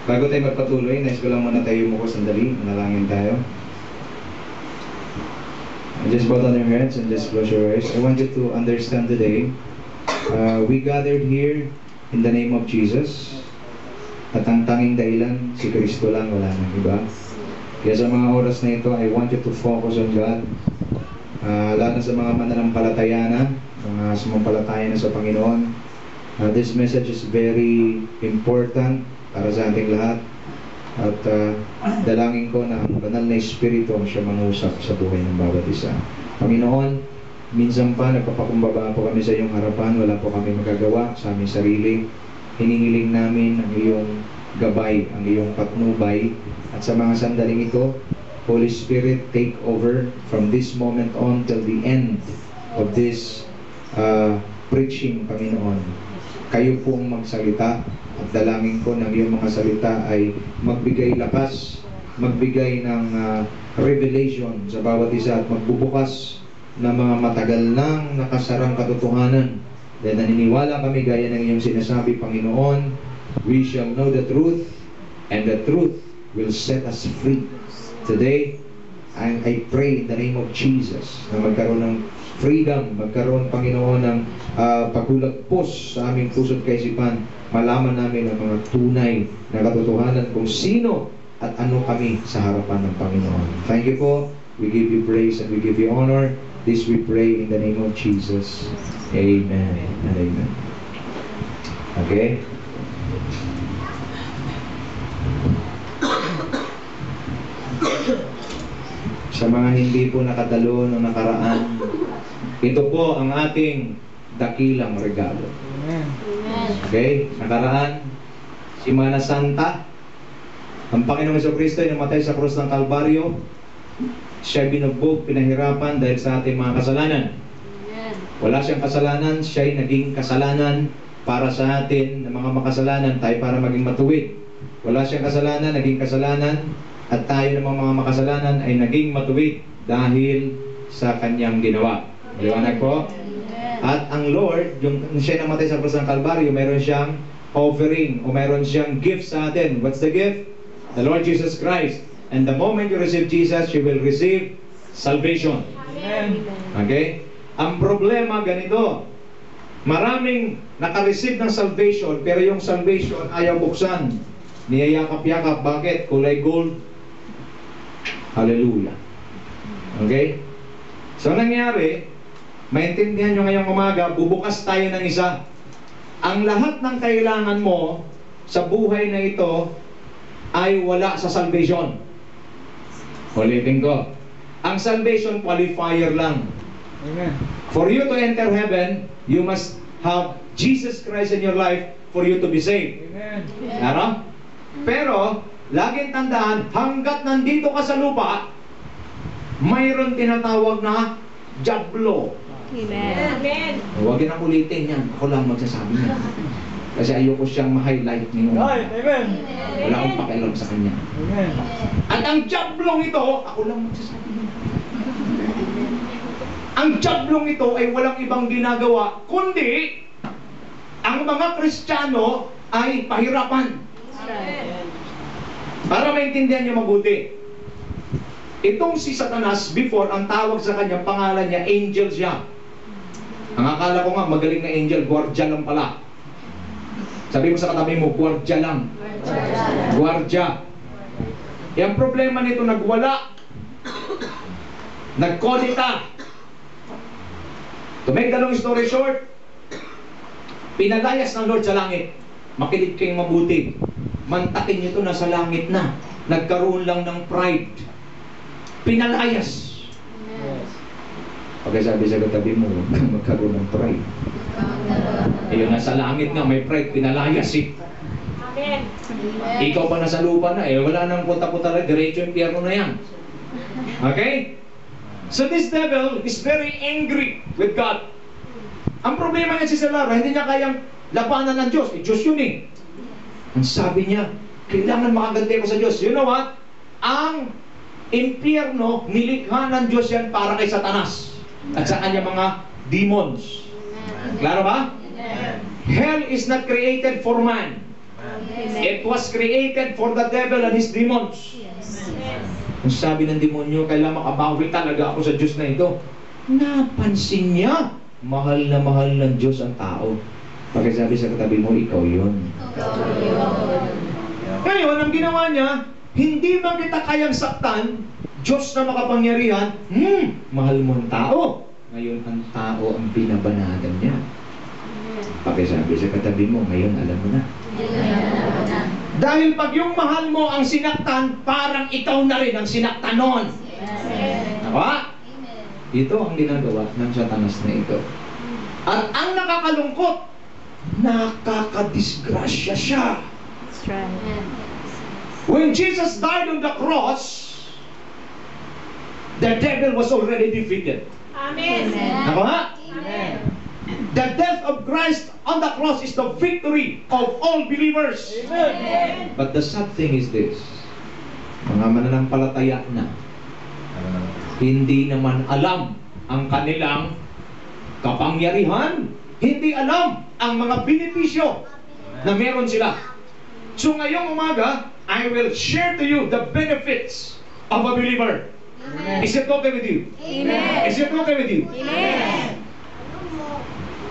Bago tayo magpatuloy, nais ko lang muna tayo mo ko sandali. Manalangin tayo. Just bow down your heads and just close your eyes. I want you to understand today, we gathered here in the name of Jesus. At ang tanging dahilan, si Kristo lang, wala nang iba. Kaya sa mga oras na ito, I want you to focus on God. Lalo na sa mga mananampalataya na, mga sumampalataya na sa Panginoon. This message is very important para sa ating lahat. At dalangin ko na ang banal na Espiritu ang siya mangusap sa buhay ng bawat isa. Panginoon, minsan pa nagpapakumbaba po kami sa iyong harapan, wala po kami magagawa sa aming sarili. Hinihiling namin ang iyong gabay, ang iyong patnubay. At sa mga sandaling ito, Holy Spirit, take over from this moment on till the end of this preaching, Panginoon. Kayo pong magsalita. At dalangin ko ng iyong mga salita ay magbigay lakas, magbigay ng revelation sa bawat isa at magbubukas ng mga matagal nang nakasarang katotohanan. Dahil naniniwala kami gaya ng iyong sinasabi, Panginoon, we shall know the truth and the truth will set us free. Today, I pray in the name of Jesus na magkaroon ng freedom, magkaroon, Panginoon, ng pagkulagpos sa aming puso't kaisipan. Malaman namin ang mga tunay na katotohanan kung sino at ano kami sa harapan ng Panginoon. Thank you po. We give you praise and we give you honor. This we pray in the name of Jesus. Amen and amen. Okay? Sa mga hindi po nakadalo ng nakaraan, ito po ang ating dakilang regalo. Okay? Nakaraan, Simana Santa, ang Panginoong Jesucristo ay namatay sa krus ng Kalbaryo. Siya binugbog, pinahirapan dahil sa ating mga kasalanan. Wala siyang kasalanan, siya ay naging kasalanan para sa atin na mga makasalanan, tayo para maging matuwid. Wala siyang kasalanan, naging kasalanan, at tayo ng mga makasalanan ay naging matuwid dahil sa kanyang ginawa. Maliwanag po? At ang Lord, yung siya namatay sa krus ng Kalbaryo, mayroon siyang offering o mayroon siyang gift sa atin. What's the gift? The Lord Jesus Christ. And the moment you receive Jesus, you will receive salvation. Amen. Okay? Ang problema ganito, maraming naka-receive ng salvation, pero yung salvation ayaw buksan. Niyayakap-yakap. Bakit? Kulay gold. Hallelujah. Okay? So, nangyari, maintindihan nyo ngayong umaga, bubukas tayo ng isa. Ang lahat ng kailangan mo sa buhay na ito ay wala sa salvation. Ulitin ko. Ang salvation qualifier lang. Amen. For you to enter heaven, you must have Jesus Christ in your life for you to be saved. Amen. Claro? Pero, laging tandaan, hanggat nandito ka sa lupa, mayroon tinatawag na jablo. Amen. Huwag yun ang ulitin yan. Ako lang magsasabi niya. Kasi ayoko siyang ma-highlight ngayon. Amen. Wala akong pakialam sa kanya. Amen. At ang jablong ito, ako lang magsasabi niya. Ang jablong ito ay walang ibang ginagawa, kundi ang mga Kristiyano ay pahirapan. Amen. Para maintindihan niyo mabuti. Itong si Satanas, before, ang tawag sa kanya, pangalan niya, angel siya. Ang akala ko nga, magaling na angel, guardia lang pala. Sabi mo sa katabi mo, guardia lang. Guardia. Yung problema nito, nagwala. Nagkodita. To make the long story short, pinalayas ng Lord sa langit. Makinig kayong mabuti. Mantakin nyo ito, nasa langit na. Nagkaroon lang ng pride. Pinalayas. Okay, sabi sa katabi mo, huwag kang magkaroon ng pride. Ayun, nasa langit nga, may pride, pinalayas eh. Amen. Ikaw pa nasa lupa na, wala nang punta-punta na, diretso yung pierno na yan. Okay? So this devil is very angry with God. Ang problema niya si Salara, hindi niya kayang labanan ng Diyos. Diyos yun eh. Ang sabi niya, kailangan makaganti ko sa Diyos. You know what? Ang impyerno, nilikha ng Diyos yan para kay Satanas at sa kanya mga demons. Klaro ba? Hell is not created for man. It was created for the devil and his demons. Ang sabi ng demonyo, kailangan makabawi talaga ako sa Diyos na ito. Napansin niya, mahal na mahal ng Diyos ang tao. Pagkasabi sa katabi mo, ikaw yun. Ngayon, ang ginawa niya, hindi man kita kayang saktan, Diyos na makapangyarihan, mahal mo ang tao. Ngayon, ang tao ang binabanatan niya. Pakisabi sa katabi mo, ngayon alam mo na. Dahil pag yung mahal mo ang sinaktan, parang ikaw na rin ang sinaktan noon. Diba? Ito ang ginagawa ng Satanas na ito. At ang nakakalungkot, nakakadisgrasya siya. When Jesus died on the cross, the devil was already defeated. Amen. Diba? Amen. The death of Christ on the cross is the victory of all believers. Amen. But the sad thing is this, mga mananampalataya na, hindi naman alam ang kanilang kapangyarihan, hindi alam ang mga benepisyo na meron sila. So ngayong umaga, I will share to you the benefits of a believer. Amen. Is it okay with you? Amen. Is it okay with you? Amen.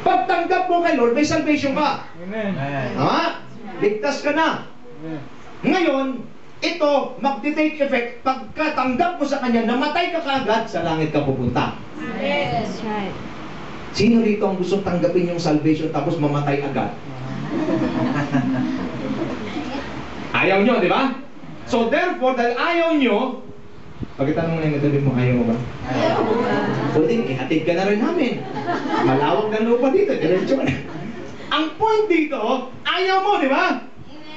Pagtanggap mo kay Lord, may salvation ka. Amen. Ha? Ligtas ka na. Ngayon, ito, magti-take effect pagkatanggap mo sa Kanya, namatay ka kaagad, sa langit ka pupunta. Amen. That's right. Sino rito ang gusto tanggapin yung salvation tapos mamatay agad? Ayaw nyo, di ba? So therefore, dahil ayaw nyo, pagkitanong mo na yung natabi mo, ayaw mo ba? Pwedeng, ihatid ka na rin namin. Malawak na lupa dito, diretso ka na. Ang point dito, ayaw mo, di ba?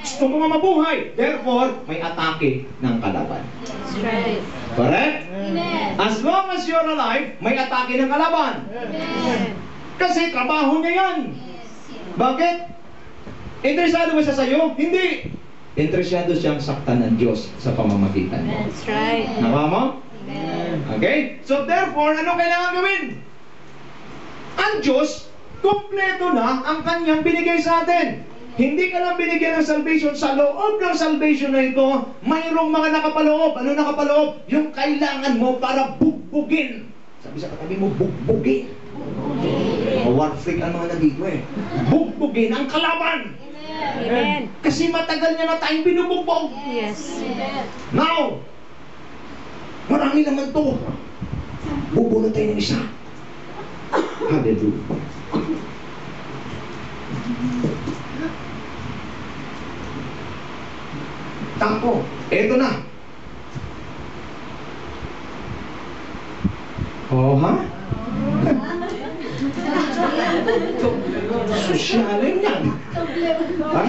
Gusto mo mabuhay. Therefore, may atake ng kalaban. That's right. Correct? Amen. As long as you're alive, may atake ng kalaban. Amen. Kasi trabaho niya yan. Bakit? Interesado ba siya sa'yo? Hindi. Interesado siyang saktan ng Diyos sa pamamagitan mo. That's right. Nakuha mo? Amen. Okay? So therefore, ano kailangan gawin? Ang Diyos, kompleto na ang Kanyang binigay sa atin. Hindi ka lang binigyan ng salvation. Sa loob ng salvation na ito, mayroong mga nakapaloob. Ano nakapaloob? Yung kailangan mo para bugbugin. Sabi sa katabi mo, bugbugin. War freak ang mga nandito eh. Bugbugin ang kalaban. Amen. Kasi matagal niya na tayong binubugbog. Yes. Now, marami naman to. Bubunod tayo ng isa. Hallelujah. Tampo. Eto na. Oh, ha? Sosyalin yan. Ha?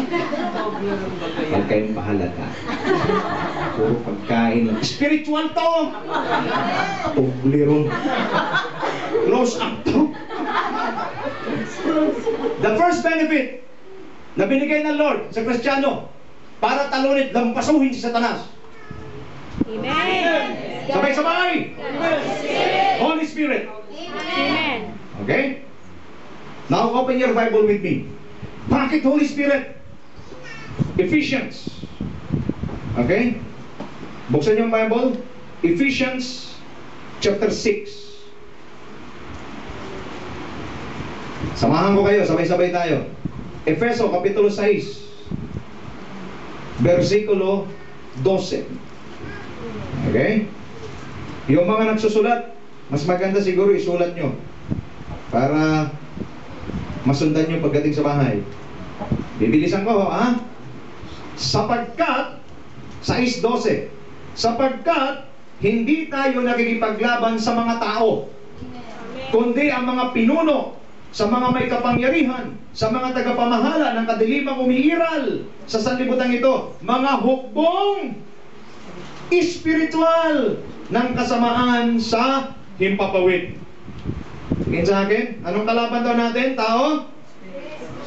Huwag kayong mahalaga. Puro pagkain lang. Spiritual to. Tubleron. Close up to. The first benefit na binigay ng Lord sa Kristiyano para talunin, lampasuhin si Satanas. Amen. Sabay-sabay. Holy Spirit. Amen. Okay? Now open your Bible with me. Bakit Holy Spirit? Ephesians. Okay? Buksan yung Bible. Ephesians chapter 6. Samahan ko kayo, sabay-sabay tayo. Efeso kapitulo 6. Versikulo 12. Okay? Yung mga nagsusulat, mas maganda siguro isulat nyo para masundan nyo pagdating sa bahay. Bibilisan ko, ha? Sapagkat 6:12, sapagkat hindi tayo nakikipaglaban sa mga tao, kundi ang mga pinuno, sa mga may kapangyarihan, sa mga tagapamahala ng kadilimang umiiral sa sanlibutan ito, mga hukbong espiritual ng kasamaan sa himpapawid. Tingin sa akin, anong kalaban daw natin, tao?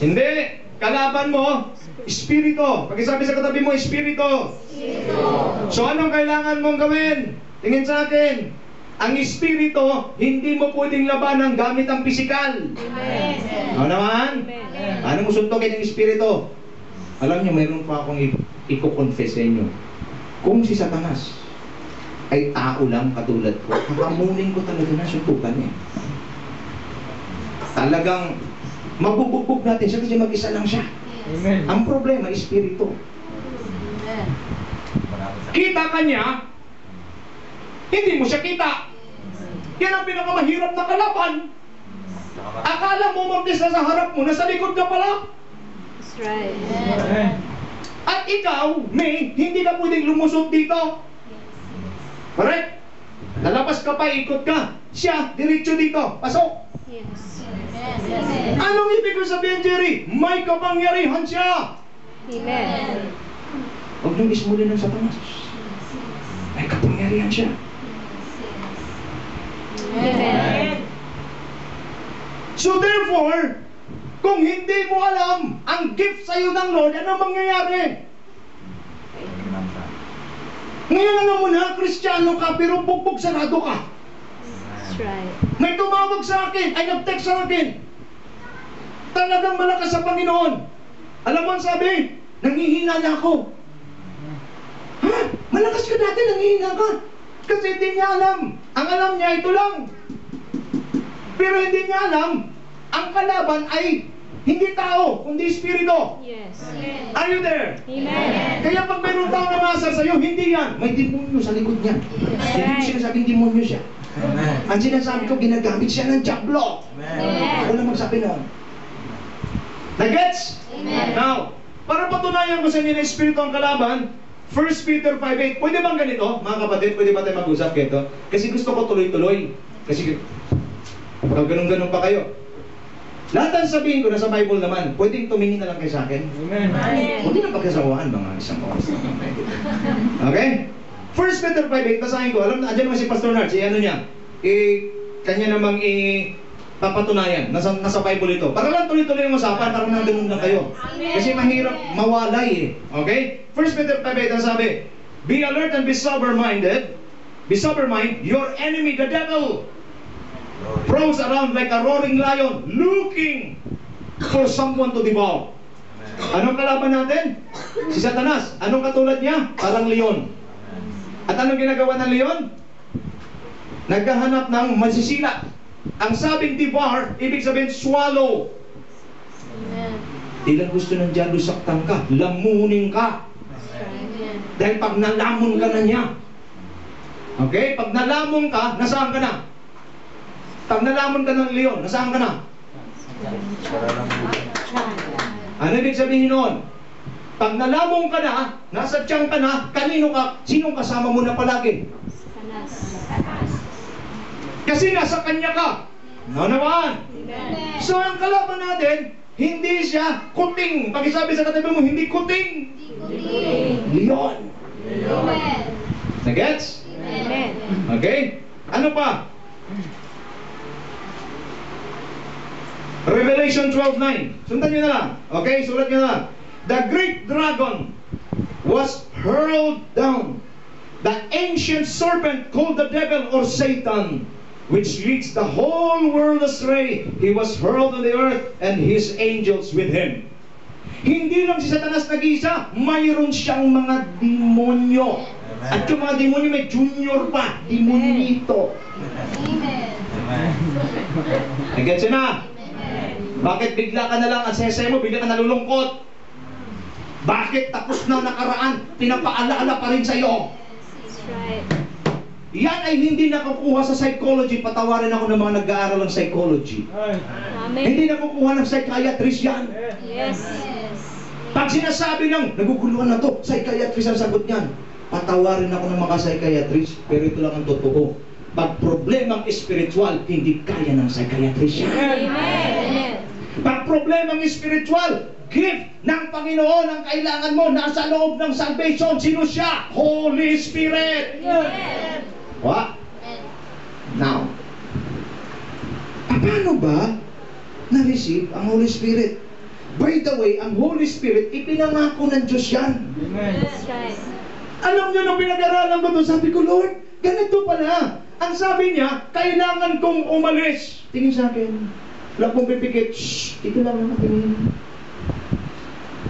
Hindi. Kalaban mo, espiritu. Pag-isabi sa katabi mo, espiritu. So anong kailangan mong gawin? Tingin sa akin, ang espiritu, hindi mo pwedeng labanan gamit ang pisikal. Amen. Ano naman? Amen. Ano mo suntokin ng espiritu? Alam niyo, mayroon pa akong i-confess sa inyo. Kung si Satanas ay tao lang katulad ko, hahamunin ko talaga na suntukan eh. Talagang mabubugbog natin siya kasi mag-isa lang siya. Amen. Ang problema, espiritu. Kita ka niya, hindi mo siya kita. Yan ang pinakamahirap na kalaban. Akala mo mag-isa sa harap mo, nasa likod ka pala. That's right. Amen. At ikaw, May, hindi ka pwedeng lumusot dito. Correct? Lalabas ka pa, ikot ka. Siya, diretso dito. Pasok. Yes. Anong ibig ko sabihin, Jerry? May kapangyarihan siya. Amen. Huwag nang ismulin ng Satanas. May kapangyarihan siya. Amen. So therefore, kung hindi mo alam ang gift sa'yo ng Lord, ano mangyayari? Ngayon alam mo na, Kristiyano ka, pero bugbog sarado ka. That's right. May tumawag sa akin, ay nag-text sa akin. Talagang malakas sa Panginoon. Alam mo ang sabi, nangihina na ako. Ha? Malakas ka dati, nangihina ka. Kasi hindi niya alam. Ang alam niya, ito lang. Pero hindi niya alam, ang kalaban ay hindi tao, kundi espiritu. Yes. Are you there? Amen. Kaya pag mayroong tao na masar sa'yo, hindi yan. May demonyo sa likod niya. Hindi ko sinasabing demonyo siya. Ang sinasabi ko, ginagamit siya ng diablo. Ako lang magsabi noon. Nagets? Now, para patunayan ko sa inyo na espiritu ang kalaban, 1 Peter 5:8. Pwede bang ganito? Mga kapatid, pwede ba tayo mag-usap ganito? Kasi gusto ko tuloy-tuloy. Kasi pag ganun-ganun pa kayo. Lahat ang sabihin ko, nasa Bible naman, pwedeng tumingin na lang kayo sa akin. Amen. Huwag din ang pagkasawaan, mga isang oras. Okay? 1 Peter 5:8, basahin ko. Alam na, andyan naman si Pastor Nard, si ano niya, kanya namang papatunayan. Nasa Bible ito. Para lang tuloy-tuloy yung usapan, para nang ganun lang kayo. Kasi mahirap mawalay eh. Okay? 1 Peter 5:8 ang sabi, be alert and be sober-minded. Be sober-minded. Your enemy, the devil, prowls around like a roaring lion, looking for someone to devour. Anong kalaban natin? Si Satanas. Anong katulad niya? Parang leon. At anong ginagawa ng leon? Naghahanap ng masisila. Ang sabing devour, ibig sabihin swallow. Di lang gusto ng diablo saktan ka, lamunin ka. Dahil pag nalamon ka na niya, okay? Pag nalamon ka, nasaan ka na? Pag nalamon ka ng leon, nasaan ka na? Ano ibig sabihin noon? Pag nalamon ka na, nasa tiyan ka na, kanino ka? Sinong kasama mo na palagi? Kasi nasa kanya ka. Naunawaan? So ang kalaban natin, hindi siya kuting. Pag isabi sa katabi mo, hindi kuting. Leon. Nagets? Amen. Okay? Ano pa? Revelation 12:9. Sundan nyo na lang. Okay? Sulat nyo na lang. The great dragon was hurled down. The ancient serpent called the devil or Satan, which leads the whole world astray. He was hurled on the earth and his angels with him. Hindi lang si Satanas nag-isa, mayroon siyang mga demonyo. At yung mga demonyo may junior pa, demonito. Nag-gets yun na? Bakit bigla ka na lang, ang sese mo, bigla ka nalulungkot? Bakit tapos na nakaraan, pinapaalaala pa rin sa'yo? That's right. Yan ay hindi nakukuha sa psychology. Patawarin ako ng mga nag-aaral ng psychology. Amen. Hindi nakukuha ng psychiatrist yan. Yes. Pag sinasabi ng naguguluhan na to, psychiatrist ang sagot niyan. Patawarin ako ng mga psychiatrist, pero ito lang ang totoo. Pag problemang spiritual, hindi kaya ng psychiatrist yan. Amen. Pag problemang spiritual, gift ng Panginoon ang kailangan mo, nasa loob ng salvation. Sino siya? Holy Spirit. Amen. What? Now, paano ba na-receive ang Holy Spirit? By the way, ang Holy Spirit, ipinangako ng Diyos yan. That's right. Alam niyo, nung pinag-aralan ko to, sabi ko, Lord, ganito pala. Ang sabi niya, kailangan kong umalis. Tingin sa akin. Wala kong pipikit. Shhh, ito lang ang tingin.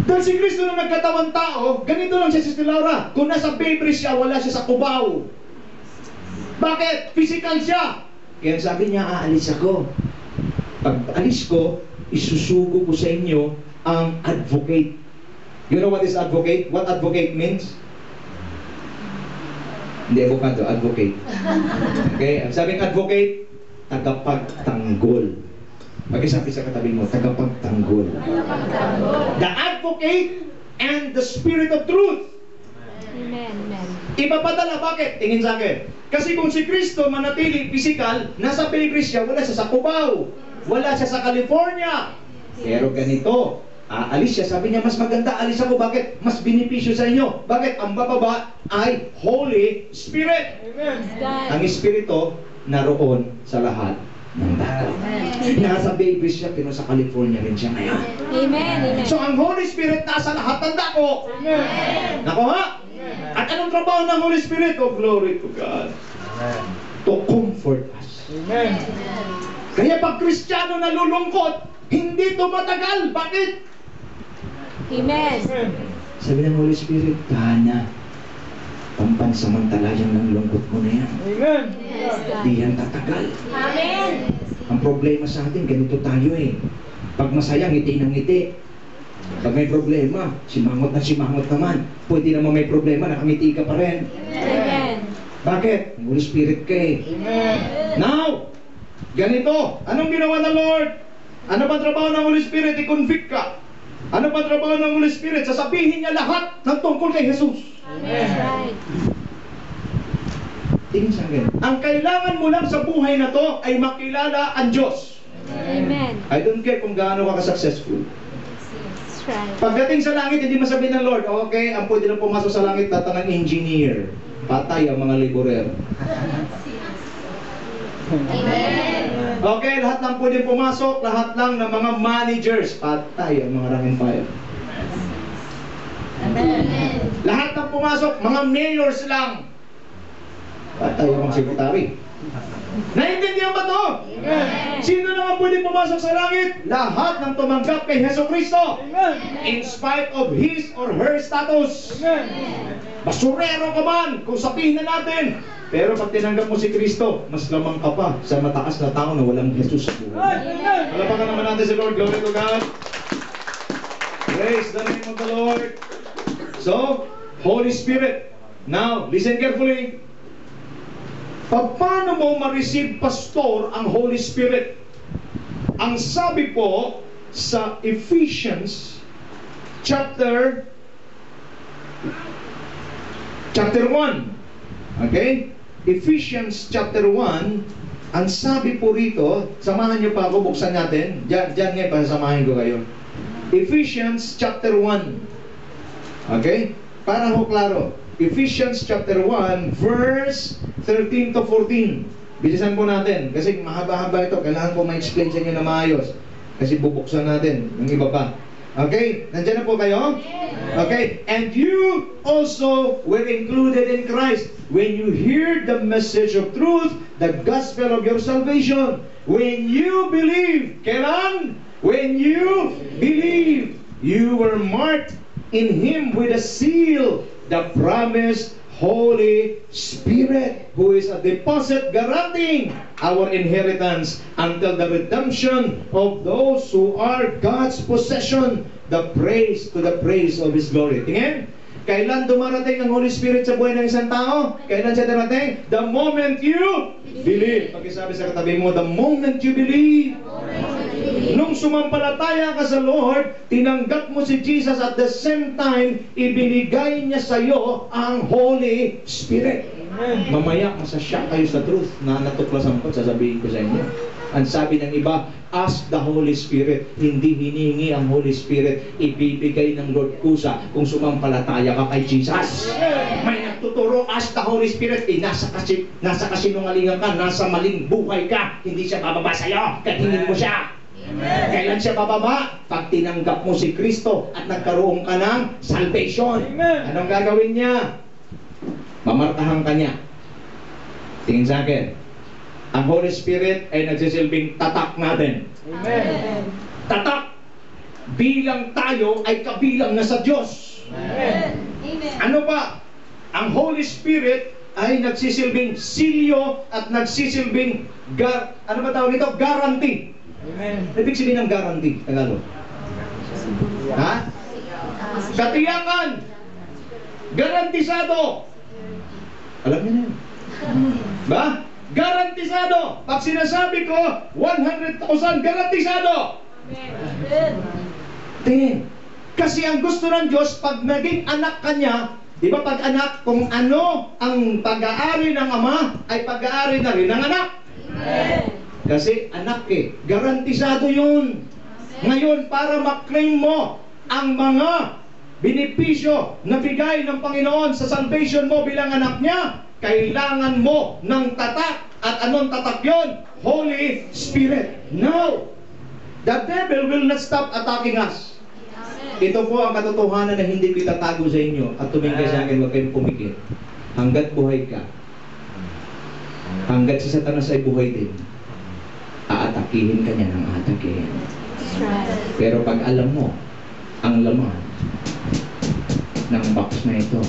Dahil si Kristo na nagkatawang tao, ganito lang siya, Sister Laura. Kung nasa baby siya, wala siya sa Cubao. Bakit? Physical siya. Kaya sabi niya, aalis ako. Pag alis ko, isusugo ko sa inyo ang advocate. You know what is advocate? What advocate means? Hindi, abogado, advocate. Okay? Ang sabing advocate, tagapagtanggol. Pag-isabi sa katabi mo, tagapagtanggol. The advocate and the spirit of truth. Amen. Amen. Ipapadala, bakit? Tingin sa akin. Kasi kung si Kristo manatili physical, nasa Pilipis siya, wala siya sa Cubao, wala siya sa California. Pero ganito, aalis siya, sabi niya, mas maganda, alis ako. Bakit? Mas benepisyo sa inyo. Bakit? Ang bababa ay Holy Spirit. God. Ang Espiritu naroon sa lahat ng tao. Nasa baby siya, pero sa California rin siya ngayon. Amen. Amen. So ang Holy Spirit nasa lahat ng dako. Nako ha? At anong trabaho ng Holy Spirit? Oh, glory to God. To comfort us. Kaya pag Kristiyano nalulungkot, hindi ito matagal. Bakit? Amen. Sabi ng Holy Spirit, Tana, pampansamantalayang ng lungkot mo na yan. Yes, God. Di yan tatagal. Amen. Ang problema sa atin, ganito tayo eh. Pag masaya, ngiti ng ngiti. Pag may problema, simangot naman. Pwede naman may problema, nakangiti ka pa rin. Amen. Bakit? Holy Spirit ka eh. Now, ganito. Anong ginawa ng Lord? Ano ba trabaho ng Holy Spirit? I-convict ka. Ano ba trabaho ng Holy Spirit? Sasabihin niya lahat ng tungkol kay Jesus. That's right. Tingin sa akin. Ang kailangan mo lang sa buhay na to ay makilala ang Diyos. Amen. I don't care kung gaano ka successful. That's right. Pagdating sa langit, hindi masabihin ng Lord, okay, ang pwede lang pumasok sa langit, tatanang engineer. Patay ang mga laborer. Amen. Okay, lahat lang pwede pumasok, lahat lang ng mga managers. Patay ang mga rank and file. Lahat ng pumasok, mga mayors lang. Patay ang mga secretary. Naintindihan ba to? Sino naman pwede pumasok sa langit? Lahat ng tumanggap kay Heso Kristo. In spite of his or her status. Basurero ka man, kung sabihin na natin. Pero pag tinanggap mo si Kristo, mas lamang ka pa sa mataas na tao na walang Jesus sa buhay. Palapakan naman natin si Lord. Glory to God. Praise the name of the Lord. So, Holy Spirit. Now, listen carefully. Paano mo ma-receive, pastor, ang Holy Spirit? Ang sabi po sa Ephesians chapter 1. Okay? Ephesians chapter 1, ang sabi po rito, samahan niyo pa ako, buksan natin. Diyan ngayon, pasasamahin ko kayo. Ephesians chapter 1. Okay? Para ho klaro. Ephesians chapter 1, verse 13 to 14. Bilisan po natin, kasi mahaba-haba ito. Kailangan ko ma-explain sa inyo na maayos. Kasi bubuksan natin ng iba pa. Okay? Nandiyan na po kayo? Okay? And you also were included in Christ when you heard the message of truth, the gospel of your salvation. When you believe, kailan? When you believe, you were marked in Him with a seal, the promised Holy Spirit, who is a deposit guaranteeing our inheritance until the redemption of those who are God's possession, the praise to the praise of His glory. Tingin? Kailan dumarating ang Holy Spirit sa buhay ng isang tao? Kailan siya darating? The moment you believe. Pagkisabi sa katabi mo, the moment you believe. Nung sumampalataya ka sa Lord, tinanggap mo si Jesus, at the same time, ibinigay niya sa iyo ang Holy Spirit. Mamaya, masasya kayo sa truth na natuklasan ko, sasabihin ko sa inyo. Ang sabi ng iba, ask the Holy Spirit. Hindi hiningi ang Holy Spirit, ibibigay ng Lord kusa kung sumampalataya ka kay Jesus. May nagtuturo, ask the Holy Spirit. Nasa kasinungalingan ka, nasa maling buhay ka, hindi siya bababa sa iyo, katingin mo siya. Kailan siya bababa? Pag tinanggap mo si Kristo at nagkaroon ka ng salvation. Anong gagawin niya? Mamartahan ka niya. Tingin sa akin. Ang Holy Spirit ay nagsisilbing tatak natin. Amen. Tatak! bilang tayo ay kabilang na sa Diyos. Amen. Ano ba? Ang Holy Spirit ay nagsisilbing silyo at nagsisilbing ano ba tawag nito? Guarantee. Amen. Ibig sabihin ng guarantee, Tagalog. Ha? Katiyakan. Garantisado. Alam niyo na yun. Ba? Garantisado. Pag sinasabi ko, 100,000 garantisado. Tingin. Kasi ang gusto ng Diyos, pag naging anak ka niya, di ba pag anak, kung ano ang pag-aari ng ama, ay pag-aari na rin ng anak. Kasi anak garantisado yun. Ngayon, para maklaim mo ang mga benepisyo na bigay ng Panginoon sa salvation mo bilang anak niya, kailangan mo ng tatak. At anong tatak yun? Holy Spirit. No! The devil will not stop attacking us. Ito po ang katotohanan na hindi ko itatago sa inyo. At tumingin sa akin, huwag kayong pumikit. Hanggat buhay ka, hanggat si Satanas ay buhay din, aatakihin ka niya ng aatakihin. Pero pag alam mo ang laman ng box na ito,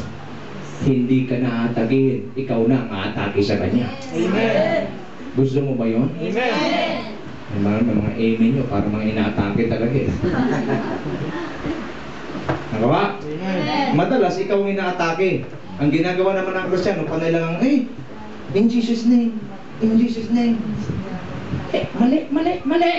hindi ka na aatakihin, ikaw na ang aatake sa kanya. Amen. Gusto mo ba yun? Amen. May mga amen nyo, para mga inaatake talaga eh. Nagawa? Amen. Madalas, ikaw ang inaatake. Ang ginagawa naman ng Kristiyano, panay lang ang, in Jesus' name, in Jesus' name. Mali!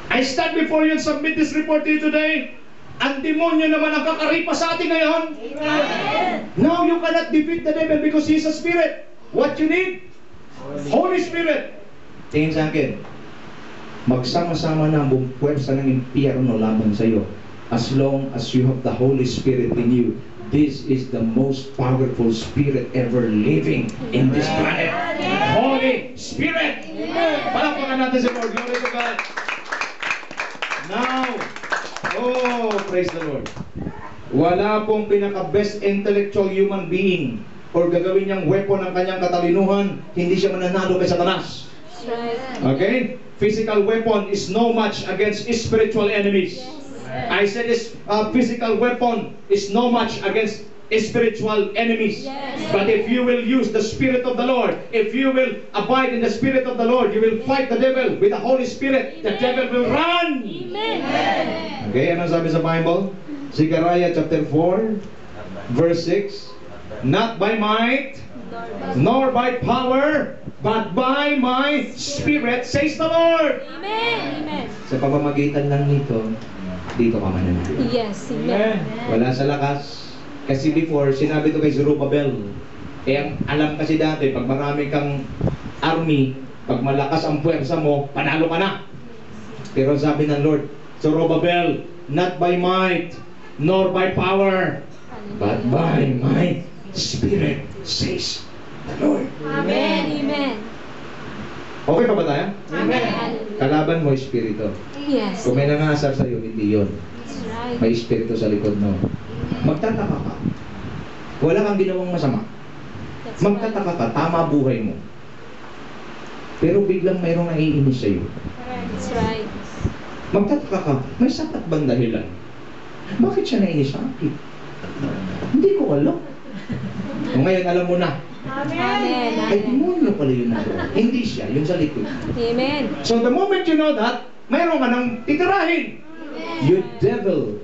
I stand before you and submit this report to you today. Ang demonyo naman ang kakaripa sa atin ngayon. Amen. Now you cannot defeat the devil because he is a spirit. What you need? Holy Spirit. Tingin sa akin, magsama-sama na ang buong puwersa ng impyerno laban sa iyo. As long as you have the Holy Spirit in you, this is the most powerful spirit ever living in this planet. Holy Spirit! Palakpakan natin si Lord. Glory to God. Now, oh, praise the Lord. Wala pong pinaka-best intellectual human being or gagawin niyang weapon ng kanyang katalinuhan, hindi siya mananalo kay Satanas. Okay? Physical weapon is no match against spiritual enemies. I said this physical weapon is no match against spiritual enemies. But if you will use the Spirit of the Lord, if you will abide in the Spirit of the Lord, you will fight the devil with the Holy Spirit. The devil will run. Okay, ano sabi sa Bible? Zechariah chapter 4, verse 6. Not by might, nor by power, but by my Spirit, says the Lord. Sa pamamagitan lang nito, dito ka mananalo. Yes, amen. Wala sa lakas. Kasi before, sinabi to kay Zerubbabel. Alam kasi dati, pag marami kang army, pag malakas ang puwersa mo, panalo ka na. Pero sabi ng Lord, Zerubbabel, not by might, nor by power, but by my Spirit, says the Lord. Amen. Okay pa ba tayo? Amen. Kalaban mo, Espiritu. Yes. Kung may nangasar sa'yo, hindi yun. That's right. May Espiritu sa likod mo. Magtataka ka. Wala kang ginawang masama. That's Magtataka ka, tama buhay mo. Pero biglang mayroong naiinis sa'yo. That's right. Magtataka ka, may sapat bang dahilan? Bakit siya naiinis sa akin? Hindi ko alam. O ngayon, alam mo na. Amen. Ay, demonyo pala yun na. Hindi siya, yun sa likod. Amen. So the moment you know that, mayroon ka nang titirahin. You devil.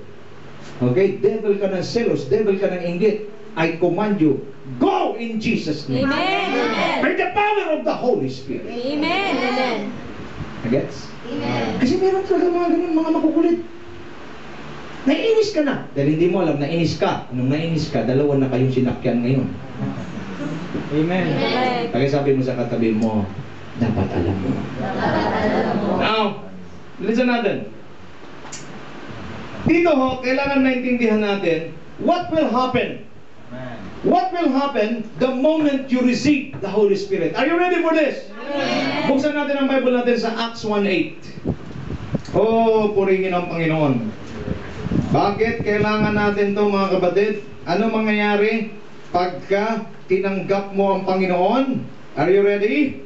Okay, devil ka ng selos, devil ka ng inggit. I command you, go in Jesus' name. Amen. By the power of the Holy Spirit. Amen. Gets? Kasi meron talaga mga ganun, mga makukulit. Naiinis ka na. Dahil hindi mo alam, nainis ka. Nung nainis ka, dalawa na kayong sinakyan ngayon. Amen. Kaya sabi mo sa katabi mo, dapat alam mo. Now, listen natin. Dito ho, kailangan maintindihan natin, what will happen? What will happen the moment you receive the Holy Spirit? Are you ready for this? Buksan natin ang Bible natin sa Acts 1:8. Oh, purihin ang Panginoon. Bakit kailangan natin to, mga kapatid? Ano mangyayari pagka tinanggap mo ang Panginoon? Are you ready?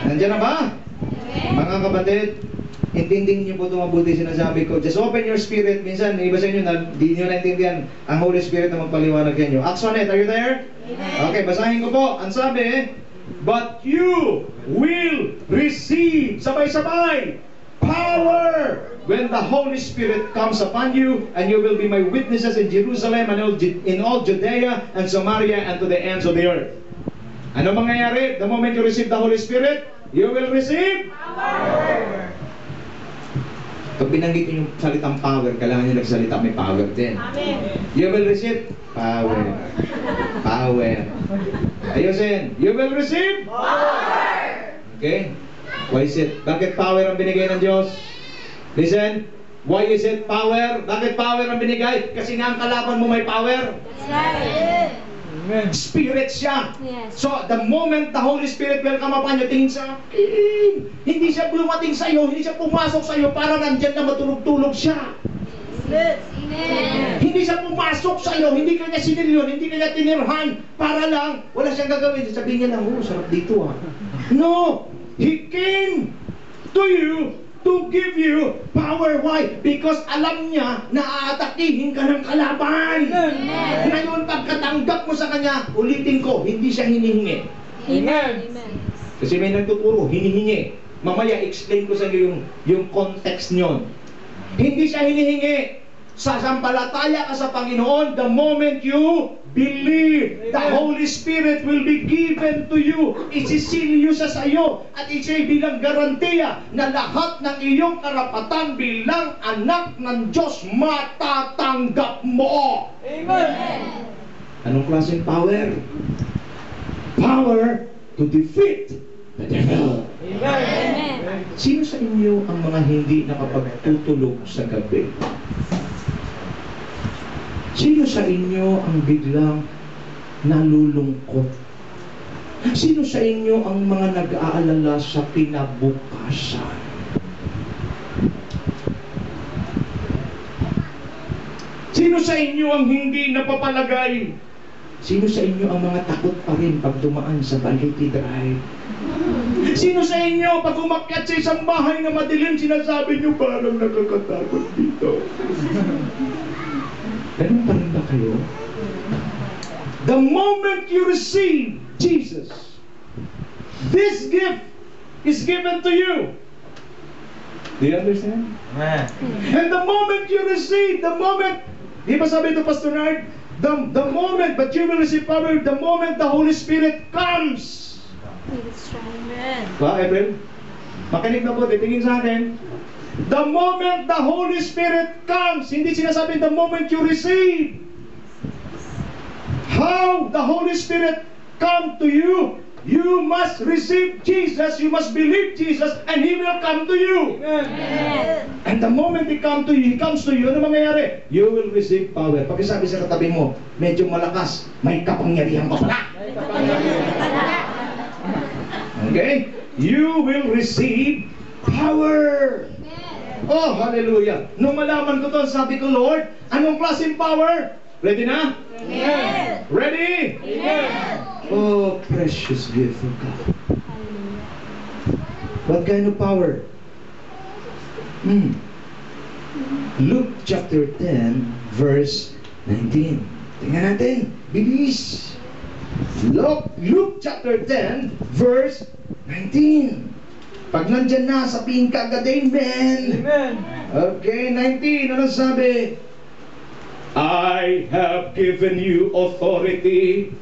Nandiyan na ba? Mga kapatid, intindihin niyo po ito mabuti sinasabi ko. Just open your spirit. Minsan, may iba sa inyo na hindi niyo naintindihan ang Holy Spirit na magpaliwanag sa inyo. Acts 1:8, are you there? Okay, basahin ko po. Ang sabi, but you will receive, sabay-sabay, power when the Holy Spirit comes upon you, and you will be my witnesses in Jerusalem and in all Judea and Samaria and to the ends of the earth. Ano mangyayari? The moment you receive the Holy Spirit, you will receive power. Pag binanggit niyo yung salitang power, kailangan niyo nagsalita may power din. Amen. You will receive power. Power. Ayusin. You will receive power. Okay? Why is it? Bakit power ang binigay ng Diyos? Listen. Why is it power? Bakit power ang binigay? Kasi nga ang kalaban mo may power. That's right. Amen. Spirit siya. Yes. So, the moment the Holy Spirit will come upon you, tingin sa akin. Hindi siya dumating sa iyo, hindi siya pumasok sa iyo para nandyan na matulog-tulog siya. Amen. Hindi siya pumasok sa iyo, hindi kanya sinilyon, hindi kanya tinirhan para lang, wala siyang gagawin. Sabihin niya lang, oh, sarap dito ah. No! He came to you to give you power. Why? Because alam niya na aatakihin ka ng kalaban. Amen. Ngayon, pagkatanggap mo sa kanya, ulitin ko, hindi siya hinihingi. Amen. Amen. Kasi may nagtuturo, hinihingi. Mamaya, explain ko sa iyo yung context nyon. Hindi siya hinihingi. Sasampalataya ka sa Panginoon, the moment you believe, the Holy Spirit will be given to you. Isisilyo siya sa iyo at isiya'y bilang garantiya na lahat ng iyong karapatan bilang anak ng Diyos matatanggap mo. Amen. Anong klaseng power? Power to defeat the devil. Amen. Sino sa inyo ang mga hindi nakapagtutulog sa gabi? Sino sa inyo ang biglang nalulungkot? Sino sa inyo ang mga nag-aalala sa kinabukasan? Sino sa inyo ang hindi napapalagay? Sino sa inyo ang mga takot pa rin pag dumaan sa Balete Drive? Sino sa inyo pag umakyat sa isang bahay na madilim, sinasabi nyo parang nakakatakot dito? Ganun pa rin ba kayo? The moment you receive Jesus, this gift is given to you. Do you understand? Amen. And the moment you receive, the moment, di ba sabi ito, Pastor Nard? The moment, but you will receive power, the moment the Holy Spirit comes. That's right. Amen. Ba, April? Makinig na po, titingin sa akin. The moment the Holy Spirit comes, hindi sinasabi the moment you receive. How the Holy Spirit come to you? You must receive Jesus, you must believe Jesus, and He will come to you. Amen. And the moment He comes to you, ano mangyayari? You will receive power. Pakisabi sa katabi mo, medyo malakas, may kapangyarihan ka pala. Okay? You will receive power. Oh, hallelujah. Nung malaman ko to, sabi ko, Lord, anong klaseng power? Ready na? Amen. Ready? Amen. Oh, precious gift of God. What kind of power? Luke chapter 10, verse 19. Tingnan natin. Bilis. Luke chapter 10, verse 19. Pag nandyan na, sabihin ka agad, amen. Amen. Okay, 19. Ano sabi? I have given you authority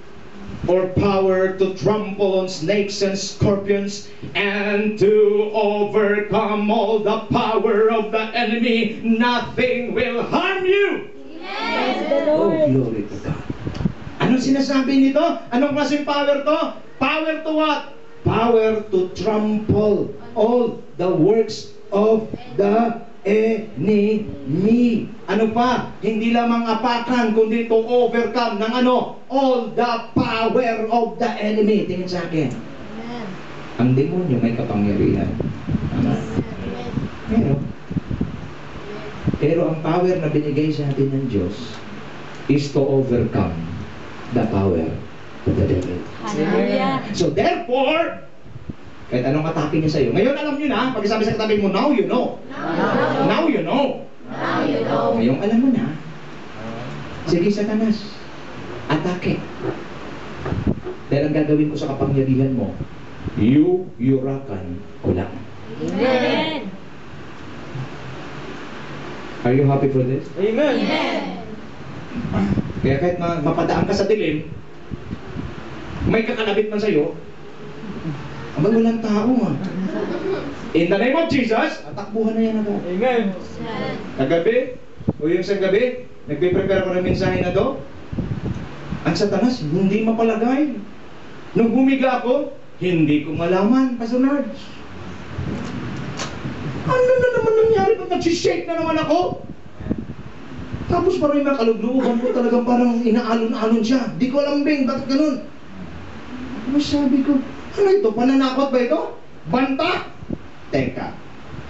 or power to trample on snakes and scorpions and to overcome all the power of the enemy. Nothing will harm you. Praise the Oh, Lord. glory to God. Anong sinasabi nito? Anong klaseng power to? Power to what? Power to trample all the works of the enemy. Ano pa? Hindi lamang apakan, kundi to overcome ng ano? All the power of the enemy. Tingin sa akin. Amen. Ang demonyo may kapangyarihan. Tama? Pero ang power na binigay sa atin ng Diyos is to overcome the power of the devil. Hallelujah. So therefore, Kahit anong atake niya sa'yo. Ngayon alam niyo na, pag sabi sa katabi mo, now you know. Now you know. Now you know. Ngayong alam mo na, sige Satanas, atake. Dahil ang gagawin ko sa kapangyarihan mo, yurakan ko lang. Amen. Are you happy for this? Amen. Kaya kahit mapadaan ka sa dilim, may kakalabit man sa'yo, abang walang tao ah. In the name of Jesus, atakbuhan na yan agad. Amen. Kagabi, o yung isang gabi, nagpe-prepare ako ng mensahe na to. Ang Satanas, hindi mapalagay. Nung humiga ako, hindi ko malaman, Pastor Nards. Ano na naman nangyari pag nagsishake na naman ako? Tapos parang yung kalugluhan ko talagang parang inaalon-alon siya. Di ko alam, Bing, bakit ganun? Ano sabi ko? Ano ito? Pananakot ba ito? Banta? Teka.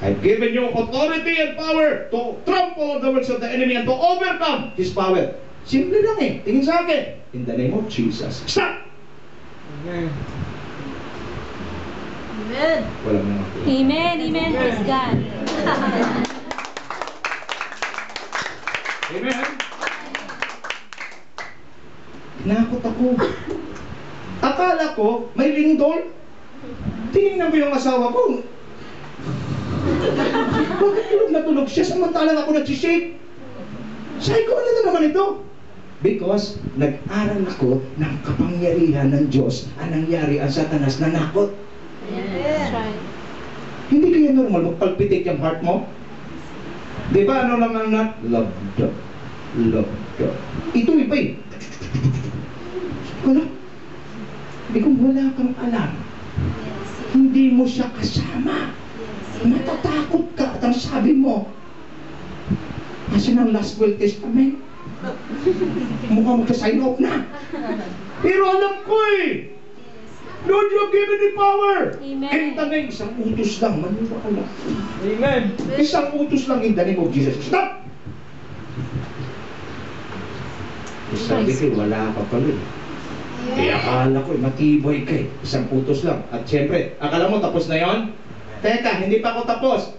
I've given you authority and power to trample the works of the enemy and to overcome his power. Simple lang eh. Tingin sa akin. In the name of Jesus. Stop! Amen. Amen. Walang mga. Amen. Amen. Praise God. Amen? Nakot ako. Akala ko, may lindol. Tinignan ko yung asawa ko. Bakit tulog na tulog siya samantalang ako nagsishake? Sabi ko, ano na naman ito? Because nag-aral ako ng kapangyarihan ng Diyos ang nangyari ang Satanas na nakot. That's right. Hindi kaya normal magpalpitate yung heart mo? Di ba ano lang ang love God. Love God. Ito iba eh. Wala. Hindi kung wala kang alam, hindi mo siya kasama. Natatakot ka at ang sabi mo, kasi ng last will testament, mukhang magsa-sign off na. Pero alam ko eh, Lord, you have given me power. Amen. In the name, isang utos lang, maniwala. Amen. Isang utos lang in the name of Jesus. Stop! Sabi ko, wala ka pala eh. Eh, akala ko, matibay ka eh. Isang utos lang. At syempre, akala mo tapos na yon? Teka, hindi pa ako tapos.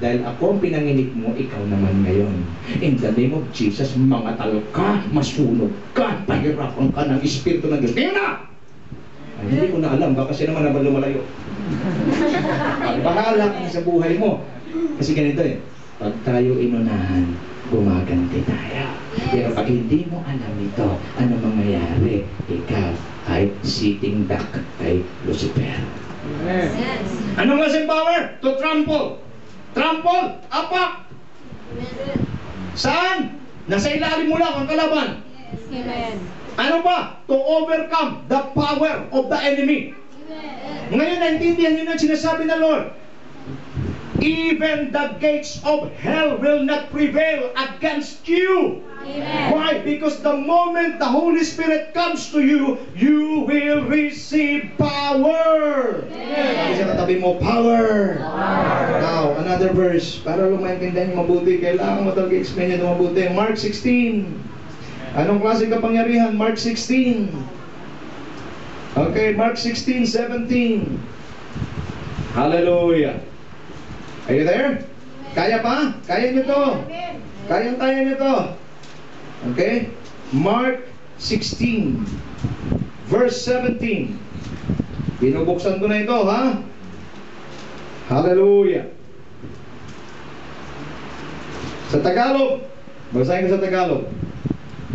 Dahil ako ang pinanginig mo, ikaw naman ngayon. In the name of Jesus, mangatal ka, masunog ka, pahirapan ka ng Espiritu ng Diyos. Ngayon na! Ay, hindi ko na alam, baka siya naman naman lumalayo. Bahala ka sa buhay mo. Kasi ganito eh, pag tayo inunahan, gumaganti tayo. Pero pag hindi mo alam ito, ano mangyayari? Ikaw ay sitting duck kay Lucifer. Amen. Anong klaseng power? To trample. Trample, apak. Saan? Nasa ilalim mo lang ang kalaban. Amen. Ano ba? To overcome the power of the enemy. Ngayon, naintindihan nyo na sinasabi na Lord. Even the gates of hell will not prevail against you. Amen. Why? Because the moment the Holy Spirit comes to you, you will receive power. Sabi sa katabi mo, power. Now, another verse. Para lumaintindihan nyo mabuti, kailangan mo talaga explain nyo mabuti. Mark 16. Anong klaseng kapangyarihan? Mark 16. Okay, Mark 16, 17. Hallelujah. Are you there? Kaya pa? Kaya nyo to? Kaya nyo to? Okay? Mark 16, verse 17. Binubuksan ko na ito, ha? Hallelujah. Sa Tagalog, basahin ko sa Tagalog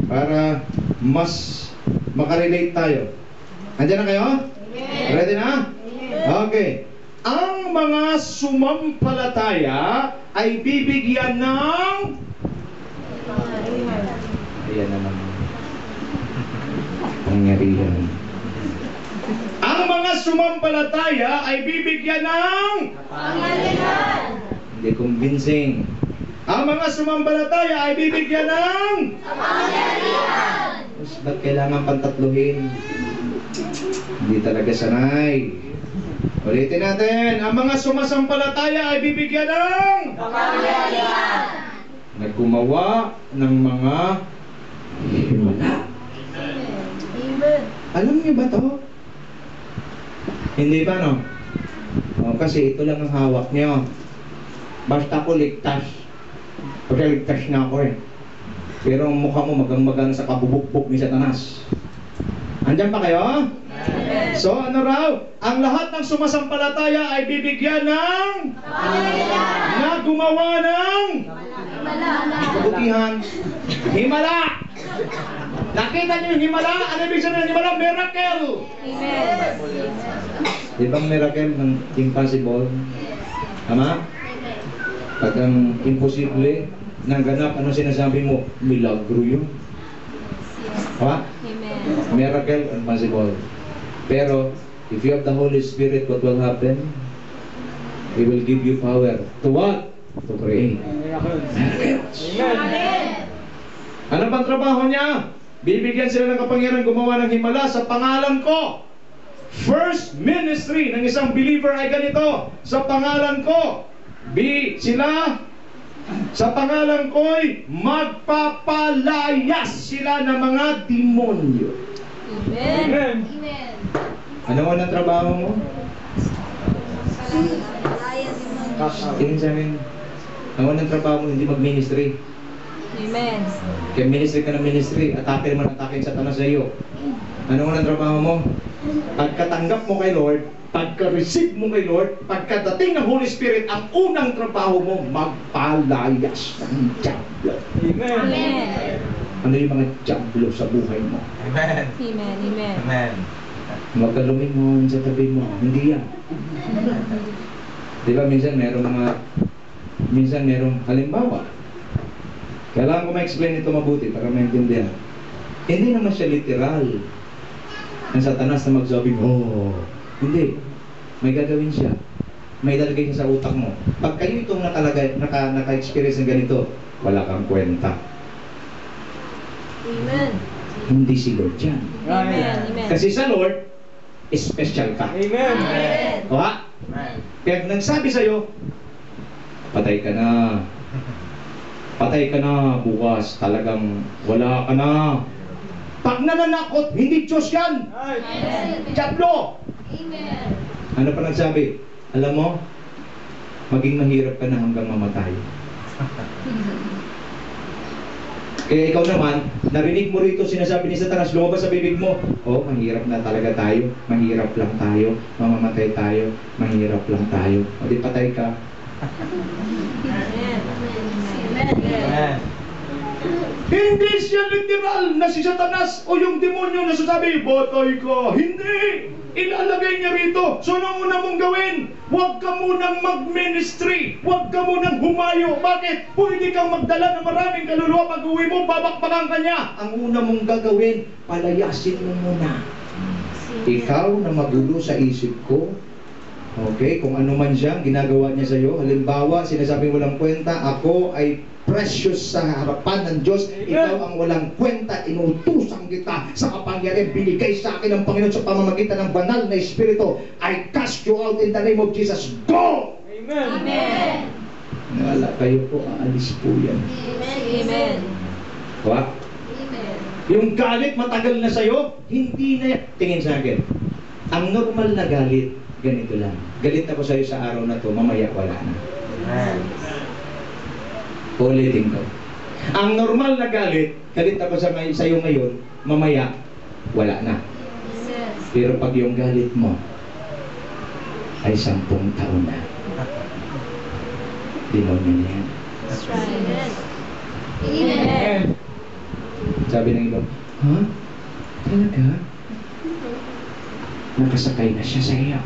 para mas makarelate tayo. Andiyan na kayo? Ready na? Okay. Ang mga sumampalataya ay bibigyan ng... Ayan na naman. Pangyarihan. Ang mga sumampalataya ay bibigyan ng... Pangyarihan. Hindi convincing. Ang mga sumampalataya ay bibigyan ng... Pangyarihan. Mas ba't kailangan pantatluhin? Hindi talaga sanay. Ulitin natin. Ang mga sumasampalataya ay bibigyan ng... Pangyarihan. Naggumawa ng mga himala. Amen. Alam niyo ba to? Hindi ba no? Kasi ito lang ang hawak niyo. Basta ako ligtas. Kasi ligtas na ako eh. Pero ang mukha mo magang-magang sa kabubukbok ni Satanas. Andyan pa kayo? So ano raw? Ang lahat ng sumasampalataya ay bibigyan ng na gumawa ng kabutihan. Himala! Nakita niyo yung himala? Ano ibig sabihin ng himala? Miracle! Di bang miracle ng impossible? Tama? Pag ang imposible naganap, ano sinasabi mo? Milagro yun. Tama? Miracle, impossible. Pero, if you have the Holy Spirit, what will happen? He will give you power. To what? To create. Miracles. Amen. Ano bang trabaho niya? Bibigyan sila ng kapangyarihan gumawa ng himala sa pangalan ko. First ministry ng isang believer ay ganito. Sa pangalan ko. Sila sa pangalan ko'y magpapalayas sila ng mga demonyo. Amen. Ano ang trabaho mo? Tingin sa amin. Ano ang trabaho mo? Hindi mag-ministry. Amen. Kaya ministry ka ng ministry, atake naman atake sa Satanas sa iyo. Ano ang trabaho mo? Pagkatanggap mo kay Lord, pagka-receive mo kay Lord, pagkadating ng Holy Spirit, ang unang trabaho mo, magpalayas ng diablo. Amen. Amen. Ano yung mga diablo sa buhay mo? Amen. Amen. Amen. Amen. Huwag ka lumingon sa tabi mo. Hindi yan. Di ba minsan merong halimbawa. Kailangan ko ma-explain ito mabuti para maintindihan. Hindi naman siya literal ng Satanas na magsabing, oh, hindi. May gagawin siya. May ilalagay siya sa utak mo. Pag kayo itong naka-experience ng ganito, wala kang kwenta. Amen. Hindi si Lord yan. Amen. Amen. Kasi sa Lord, special ka. Amen. Amen. O ha? Amen. Kaya nagsabi sa'yo, patay ka na. Patay ka na bukas. Talagang wala ka na. Pag nananakot, hindi Diyos yan. Amen. Diablo! Amen. Ano pa nagsabi? Alam mo, maging mahirap ka na hanggang mamatay. Kaya ikaw naman, narinig mo rito sinasabi ni Satanas, lumabas sa bibig mo, oh, mahirap na talaga tayo, mahirap lang tayo, mamamatay tayo, mahirap lang tayo. O di patay ka. Amen. Amen. Hindi siya literal na si Satanas o yung demonyo na sasabi, batay ka. Hindi! Ilalagay niya rito. So ano muna mong gawin? Huwag ka munang mag-ministry. Huwag ka munang humayo. Bakit? Pwede kang magdala ng maraming kaluluwa. Pag uwi mo, babakbakan ka niya. Ang una mong gagawin, palayasin mo muna. Ikaw na magulo sa isip ko. Okay, kung ano man siya, ginagawa niya sa iyo. Halimbawa, sinasabi mo lang kwenta, ako ay precious sa harapan ng Diyos. Ikaw ang walang kwenta, inutusan kita sa kapangyarihan binigay sa akin ng Panginoon sa pamamagitan ng banal na Espiritu. I cast you out in the name of Jesus. Go! Amen. Amen. Wala kayo po, aalis po yan. Amen. What? Amen. Yung galit matagal na sa'yo, hindi na yan. Tingin sa akin, ang normal na galit, ganito lang. Galit ako sa'yo sa araw na to, mamaya wala na. Amen. Ulitin ko. Ang normal na galit, galit ako sa'yo ngayon, mamaya wala na. Pero pag yung galit mo ay 10 taon na, demonyo na yan. That's right. Amen. Amen. Sabi ng iba, ha? Talaga? Nakasakay na siya sa iyo.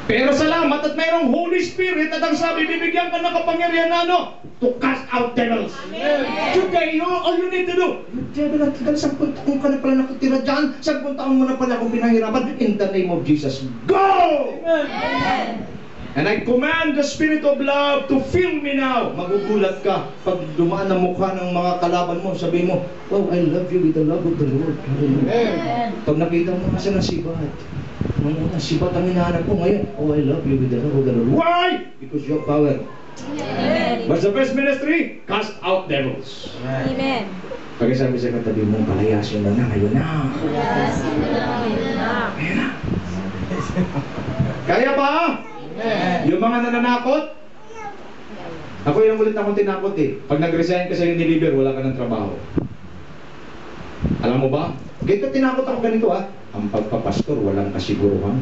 Pero salamat at mayroong Holy Spirit at ang sabi, bibigyan ka ng kapangyarihan na ano? To cast out devils. Today, all you need to do, devil, at tagal, 10 taon ka na pala nakatira dyan, 10 taon mo na pala akong pinahirapan, in the name of Jesus, go! Amen. And I command the Spirit of love to fill me now. Magugulat ka pag dumaan ang mukha ng mga kalaban mo, sabi mo, oh, I love you with the love of the Lord. Amen. Pag nakita mo kasi ng sibat, sibat ang hinahanap ko ngayon, oh, I love you with the love of the Lord. Why? Because you have power. Amen. What's the first ministry? Cast out devils. Amen. Pag sabi sa katabi mo, palayasin mo na, ngayon na. Yes. Amen. Ngayon na. Kaya ba? Yung mga nananakot, ako yung ulit akong tinakot eh. Pag nag-resign ka sa Unilever, wala ka ng trabaho. Alam mo ba? Ganito tinakot ako ganito ang pagpapastor, walang kasiguruhan.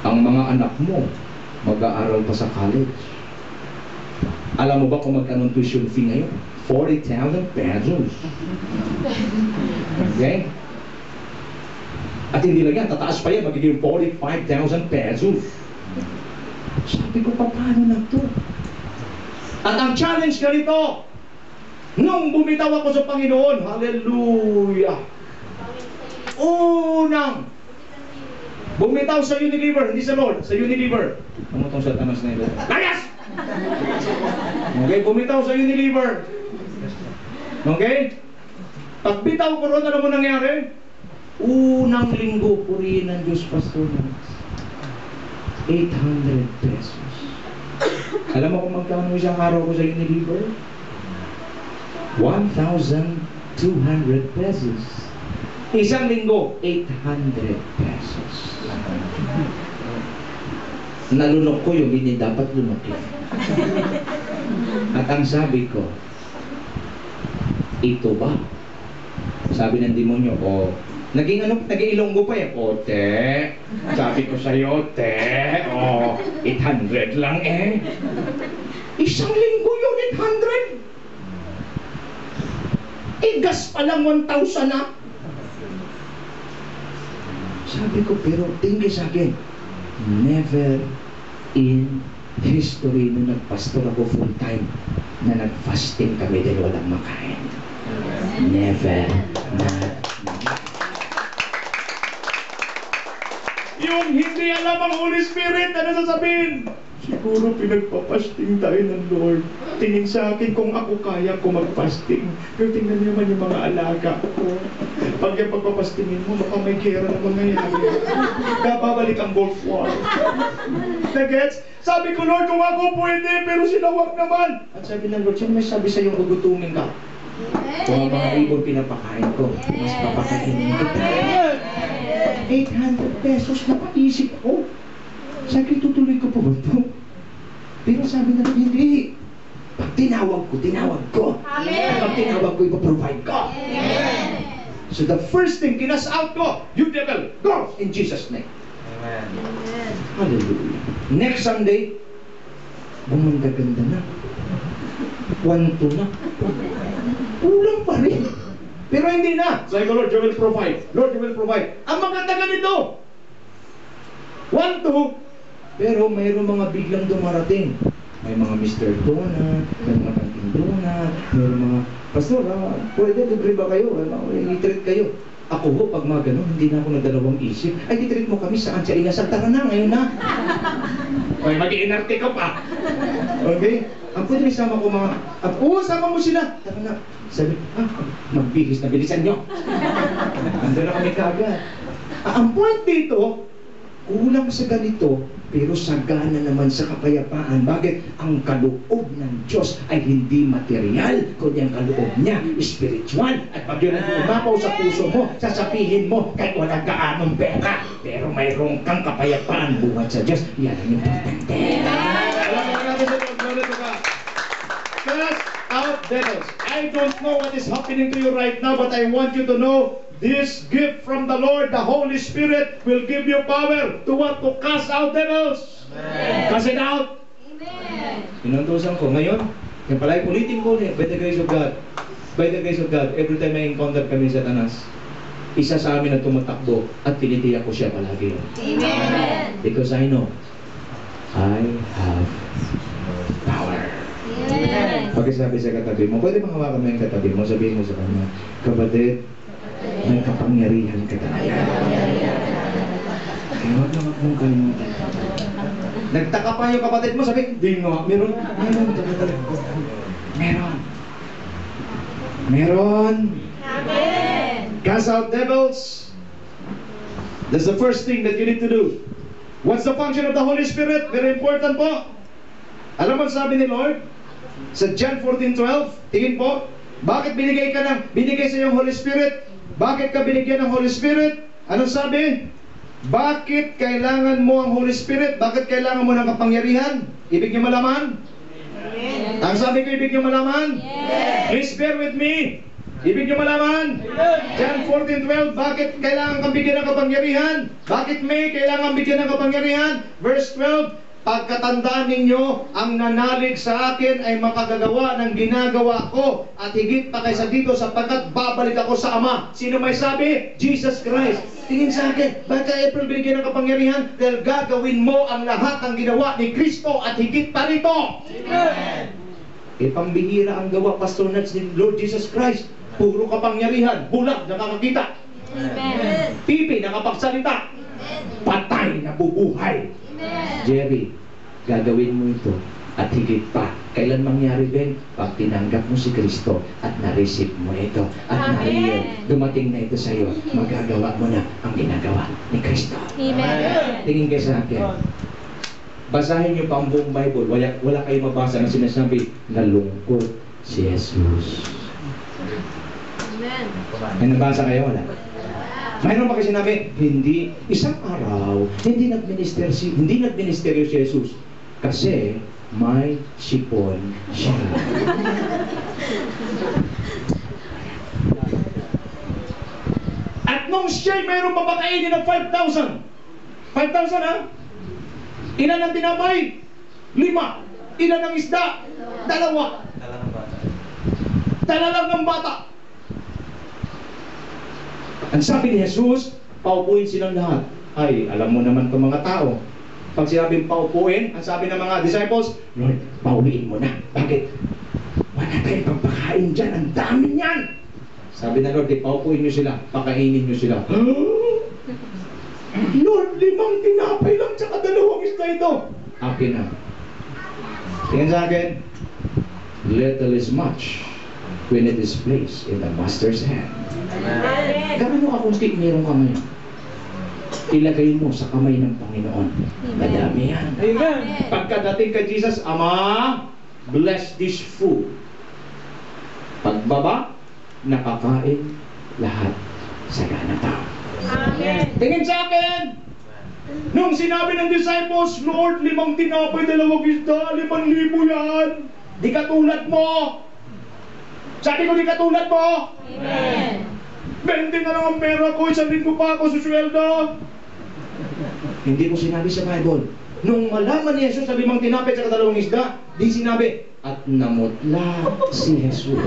Ang mga anak mo, mag-aaral pa sa college. Alam mo ba kung magkano tuition fee ngayon? 40,000 pesos. Okay? At hindi lang yan, tataas pa yan, magiging 45,000 pesos. Sabi ko, paano na to? At ang challenge ganito, nung bumitaw ako sa Panginoon, hallelujah! Unang bumitaw sa Unilever, hindi sa Lord, sa Unilever. Ano itong satanas na ito? Layas! Okay, bumitaw sa Unilever. Okay? Pagbitaw ko ron, alam mo nangyari? Unang linggo, purihin ng Diyos, Pastor. 800 pesos. Alam mo kung magkano isang araw ko sa Unilever? 1,200 pesos. Isang linggo, 800 pesos. Nalunok ko yung hindi dapat lunokin. At ang sabi ko, ito ba? Sabi ng demonyo, naging Ilonggo pa eh. Te, sabi ko sa'yo, te, 800 lang eh. Isang linggo yun, 800. Gas pa lang 1,000 na. Sabi ko, pero tingin sa akin, never in history nung nagpastor ako full time na nag-fasting kami dahil walang makain. Never na. Yung hindi alam ang Holy Spirit, ano sasabihin? Siguro pinagpapasting tayo ng Lord. Tingin sa akin kung ako kaya ko magpasting. Pero tingnan niyo naman yung mga alaga ko. Pag yung pagpapastingin mo, baka may kera na mangyayari. Babalik ang Gulf War. Nagets? Sabi ko, Lord, kung ako pwede, pero sinawag naman. At sabi ng Lord, sino may sabi sa'yo gugutumin ka? Kung ang mga ibon pinapakain ko, mas papakainin kita. 800 pesos na paisip ko. Sabi, tutuloy ko po ba ito? Pero sabi na hindi. Pag tinawag ko. Amen. Pag tinawag ko, ipaprovide ko. Amen. So the first thing, kinas out ko, you devil, go! In Jesus' name. Amen. Hallelujah. Next Sunday, gumanda-ganda na. 1-2 na. Kulang pa rin. Pero hindi na. Sabi ko, Lord, you will provide. Lord, you will provide. Ang maganda ganito. 1-2. Pero mayroong mga biglang dumarating. May mga Mr. Donut, may mga Kanting Donut, mayroong mga, Pastor, pwede, libre ba kayo? I-treat kayo. Ako ho, pag mga ganun, hindi na ako nagdalawang isip. Ay, i-treat mo kami saan siya inasal. Tara na, ngayon na. Ay, mag-iinarte ka pa. Okay? Ang pwede sama ko mga, sama mo sila. Tara na. Sabi, magbihis na bilisan nyo. Ando na kami kaagad. Ang point dito, kulang sa ganito, pero sagana naman sa kapayapaan. Bakit? Ang kaloob ng Diyos ay hindi material, kundi ang kaloob niya, spiritual. At pag yun ang umapaw sa puso mo, sasabihin mo, kahit walang kaanong pera, pero mayroong kang kapayapaan buhat sa Diyos. Yan ang importante. Cast out devils. I don't know what is happening to you right now, but I want you to know this gift from the Lord, the Holy Spirit, will give you power to what? To cast out devils. Amen. Cast it out. Amen. Inuntusan ko. Ngayon, yung pala'y ulitin ko by the grace of God. By the grace of God, every time I encounter kami sa Satanas, isa sa amin na tumatakbo at tinitiyak ko siya palagi. Amen. Because I know, I have power. Amen. Pagkasabi sa katabi mo, pwede bang hawakan mo yung katabi mo, sabihin mo sa kanya, kapatid, may kapangyarihan ka talaga. Kaya wag mong kalimutan. Nagtaka pa yung kapatid mo, sabi, di nga, meron. Amen. Cast out devils. That's the first thing that you need to do. What's the function of the Holy Spirit? Very important po. Alam mo sabi ni Lord? Sa John 14:12, tingin po, bakit binigay sa iyo ang Holy Spirit? Bakit ka binigyan ng Holy Spirit? Anong sabi? Bakit kailangan mo ang Holy Spirit? Bakit kailangan mo ng kapangyarihan? Ibig niyo malaman? Ang sabi ko, ibig niyo malaman? Please bear with me. Ibig niyo malaman? John 14:12, bakit kailangan kang bigyan ng kapangyarihan? Bakit may kailangan bigyan ng kapangyarihan? Verse 12, pagkatandaan ninyo, ang nanalig sa akin ay makagagawa ng ginagawa ko at higit pa kaysa dito sapagkat babalik ako sa Ama. Sino may sabi? Jesus Christ. Tingin sa akin, bakit April binigyan ng kapangyarihan? Dahil gagawin mo ang lahat ng ginawa ni Kristo at higit pa rito. Amen. Pambihira ang gawa, Pastor Nats, ni Lord Jesus Christ. Puro kapangyarihan, bulag, nakakakita. Amen. Pipi, nakapagsalita. Patay, nabubuhay. Jerry, gagawin mo ito at higit pa. Kailan mangyari, Ben? Pag tinanggap mo si Kristo at na-receive mo ito at na-real, dumating na ito sa iyo, magagawa mo na ang ginagawa ni Kristo. Amen. Tingin kayo sa akin. Basahin niyo pa ang buong Bible. Wala kayo mabasa na sinasabi, nalungkot si Jesus. Amen. May nabasa kayo? Wala. Mayroon pa kasi sinabi, hindi, isang araw, hindi nagministeryo si Jesus. Kasi may sipon siya. At nung siya'y mayroon papakainin ng 5,000. 5,000 ha? Ilan ang tinapay? 5. Ilan ang isda? 2. Talagang bata. Dala lang ng bata. Ang sabi ni Jesus, paupuin silang lahat. Ay, alam mo naman itong mga tao. Pag sinabing paupuin, ang sabi ng mga disciples, Lord, pauwiin mo na. Bakit? Wala tayong pagpakain dyan. Ang dami niyan. Sabi na Lord, paupuin nyo sila. Pakainin nyo sila. Lord, 5 tinapay lang tsaka 2 isda ito. Akin na. Tingnan sa akin. Little is much when it is placed in the Master's hand. Amen. Gano'n ka kunti meron ka ngayon? Ilagay mo sa kamay ng Panginoon. Madami yan. Amen. Pagkadating kay Jesus, Ama, bless this food. Pagbaba, nakakain lahat sa ganapang. Amen. Tingin sa akin! Nung sinabi ng disciples, Lord, 5 tinapay, 2 isda, 5,000 yan. Di katulad mo. Sabi ko, di katulad mo. Amen. 20 na lang ang pera ko, 1 linggo pa ako susweldo. Hindi ko sinabi sa Bible. Nung malaman ni Jesus sa 5 tinapay at 2 isda, di sinabi, at namutla si Jesus.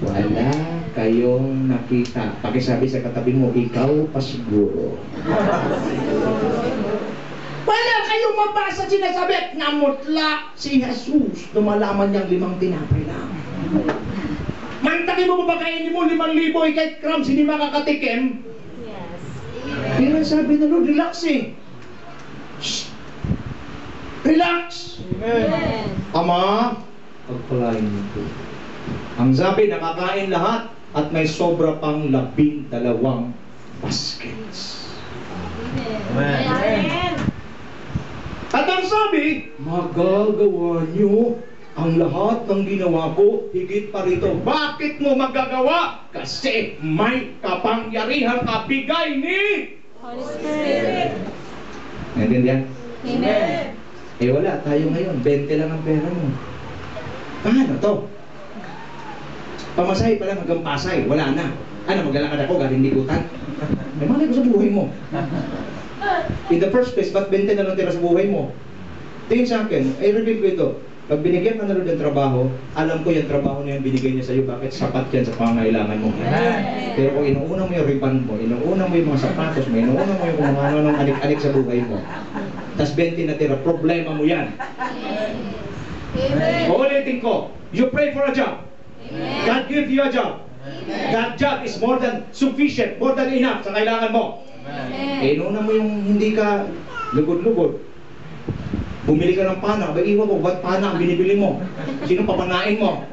Wala kayong nakita. Pakisabi sa katabi mo, ikaw pa siguro. Wala kayong mabasa sinasabi at namutla si Jesus. Lumalaman niyang 5 tinapay lang. Mantaki mo mapakainin mo 5,000 kahit crumbs, hindi makakatikim. Yes. Pero sabi na Lord, relax eh. Shh. Relax. Amen. Ama, pagpalain mo po. Ang sabi, nakakain lahat at may sobra pang 12 baskets. Amen. Amen. At ang sabi, magagawa niyo ang lahat ng ginawa ko, higit pa rito. Bakit mo magagawa? Kasi may kapangyarihan kabigay ni Holy Spirit. Naintindihan? Amen. Eh wala, tayo ngayon, 20 lang ang pera mo. Paano to? Pamasahe pa lang hanggang Pasay, wala na. Ano, maglalakad ako galing Likutan? May malay ko sa buhay mo. In the first place, ba't 20 na lang tira sa buhay mo? Tingin sa akin, ay reveal ko ito. Pag binigyan ka na rin ng trabaho, alam ko yung trabaho na yan binigay niya sa iyo, bakit sapat yan sa pangangailangan mo. Amen. Pero kung inuuna mo yung ribbon mo, inuuna mo yung mga sapatos mo, inuuna mo yung kung ano ng alik-alik sa buhay mo, tas 20 na tira, problema mo yan. Amen. Uulitin ko, you pray for a job. God give you a job. That job is more than sufficient, more than enough sa kailangan mo. Eh, inuuna mo yung hindi ka lugod-lugod. Bumili ka ng pana, ba iwan ko, ba't pana ang binibili mo? Sino papanain mo?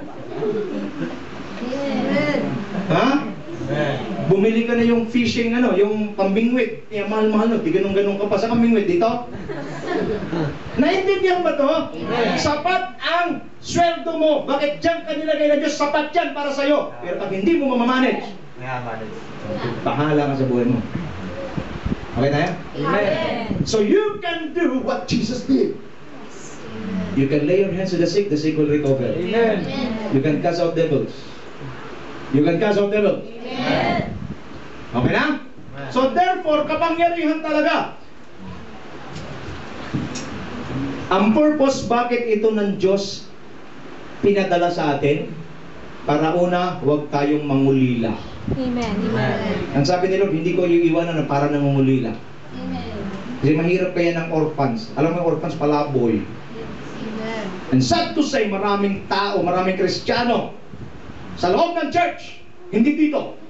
Amen. Ha? Amen. Bumili ka na yung fishing, yung pambingwit. Eh, mahal-mahal, no? Di ganun-ganun ka pa sa pambingwit dito. Naintindihan ba to? Sapat ang sweldo mo. Bakit dyan ka nilagay na Diyos? Sapat yan para sa'yo. Pero pag hindi mo mamamanage, Ngayaman. bahala ka sa buhay mo. Okay tayo? Amen. So you can do what Jesus did. You can lay your hands to the sick will recover. Amen. You can cast out devils. You can cast out devils. Amen. Okay na? So therefore, kapangyarihan talaga. Ang purpose bakit ito ng Diyos pinadala sa atin, para una, huwag tayong mangulila. Amen. Amen. Ang sabi ni Lord, hindi ko iiwanan na para nangungulila. Amen. Kasi mahirap kaya ng orphans. Alam mo yung orphans, palaboy. Amen. And sad to say, maraming tao, maraming Kristiyano sa loob ng church, hindi dito.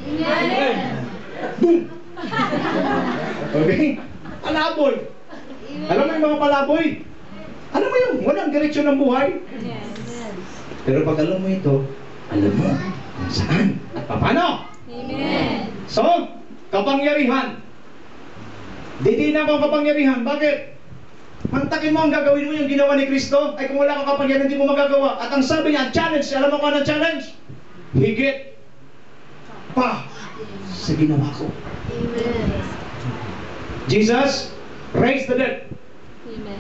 Amen. Boom! Okay? Palaboy. Alam mo yung mga palaboy? Alam mo yung walang direksyon ng buhay? Yes. Pero pag alam mo ito, alam mo kung saan at paano. Amen. So, kapangyarihan. Didinan ko ang kapangyarihan. Bakit? Mantakin mo ang gagawin mo yung ginawa ni Kristo. Ay kung wala kang kapangyarihan, hindi mo magagawa. At ang sabi niya, challenge. Alam mo kung anong challenge? Higit pa sa ginawa ko. Amen. Jesus raised the dead. Amen.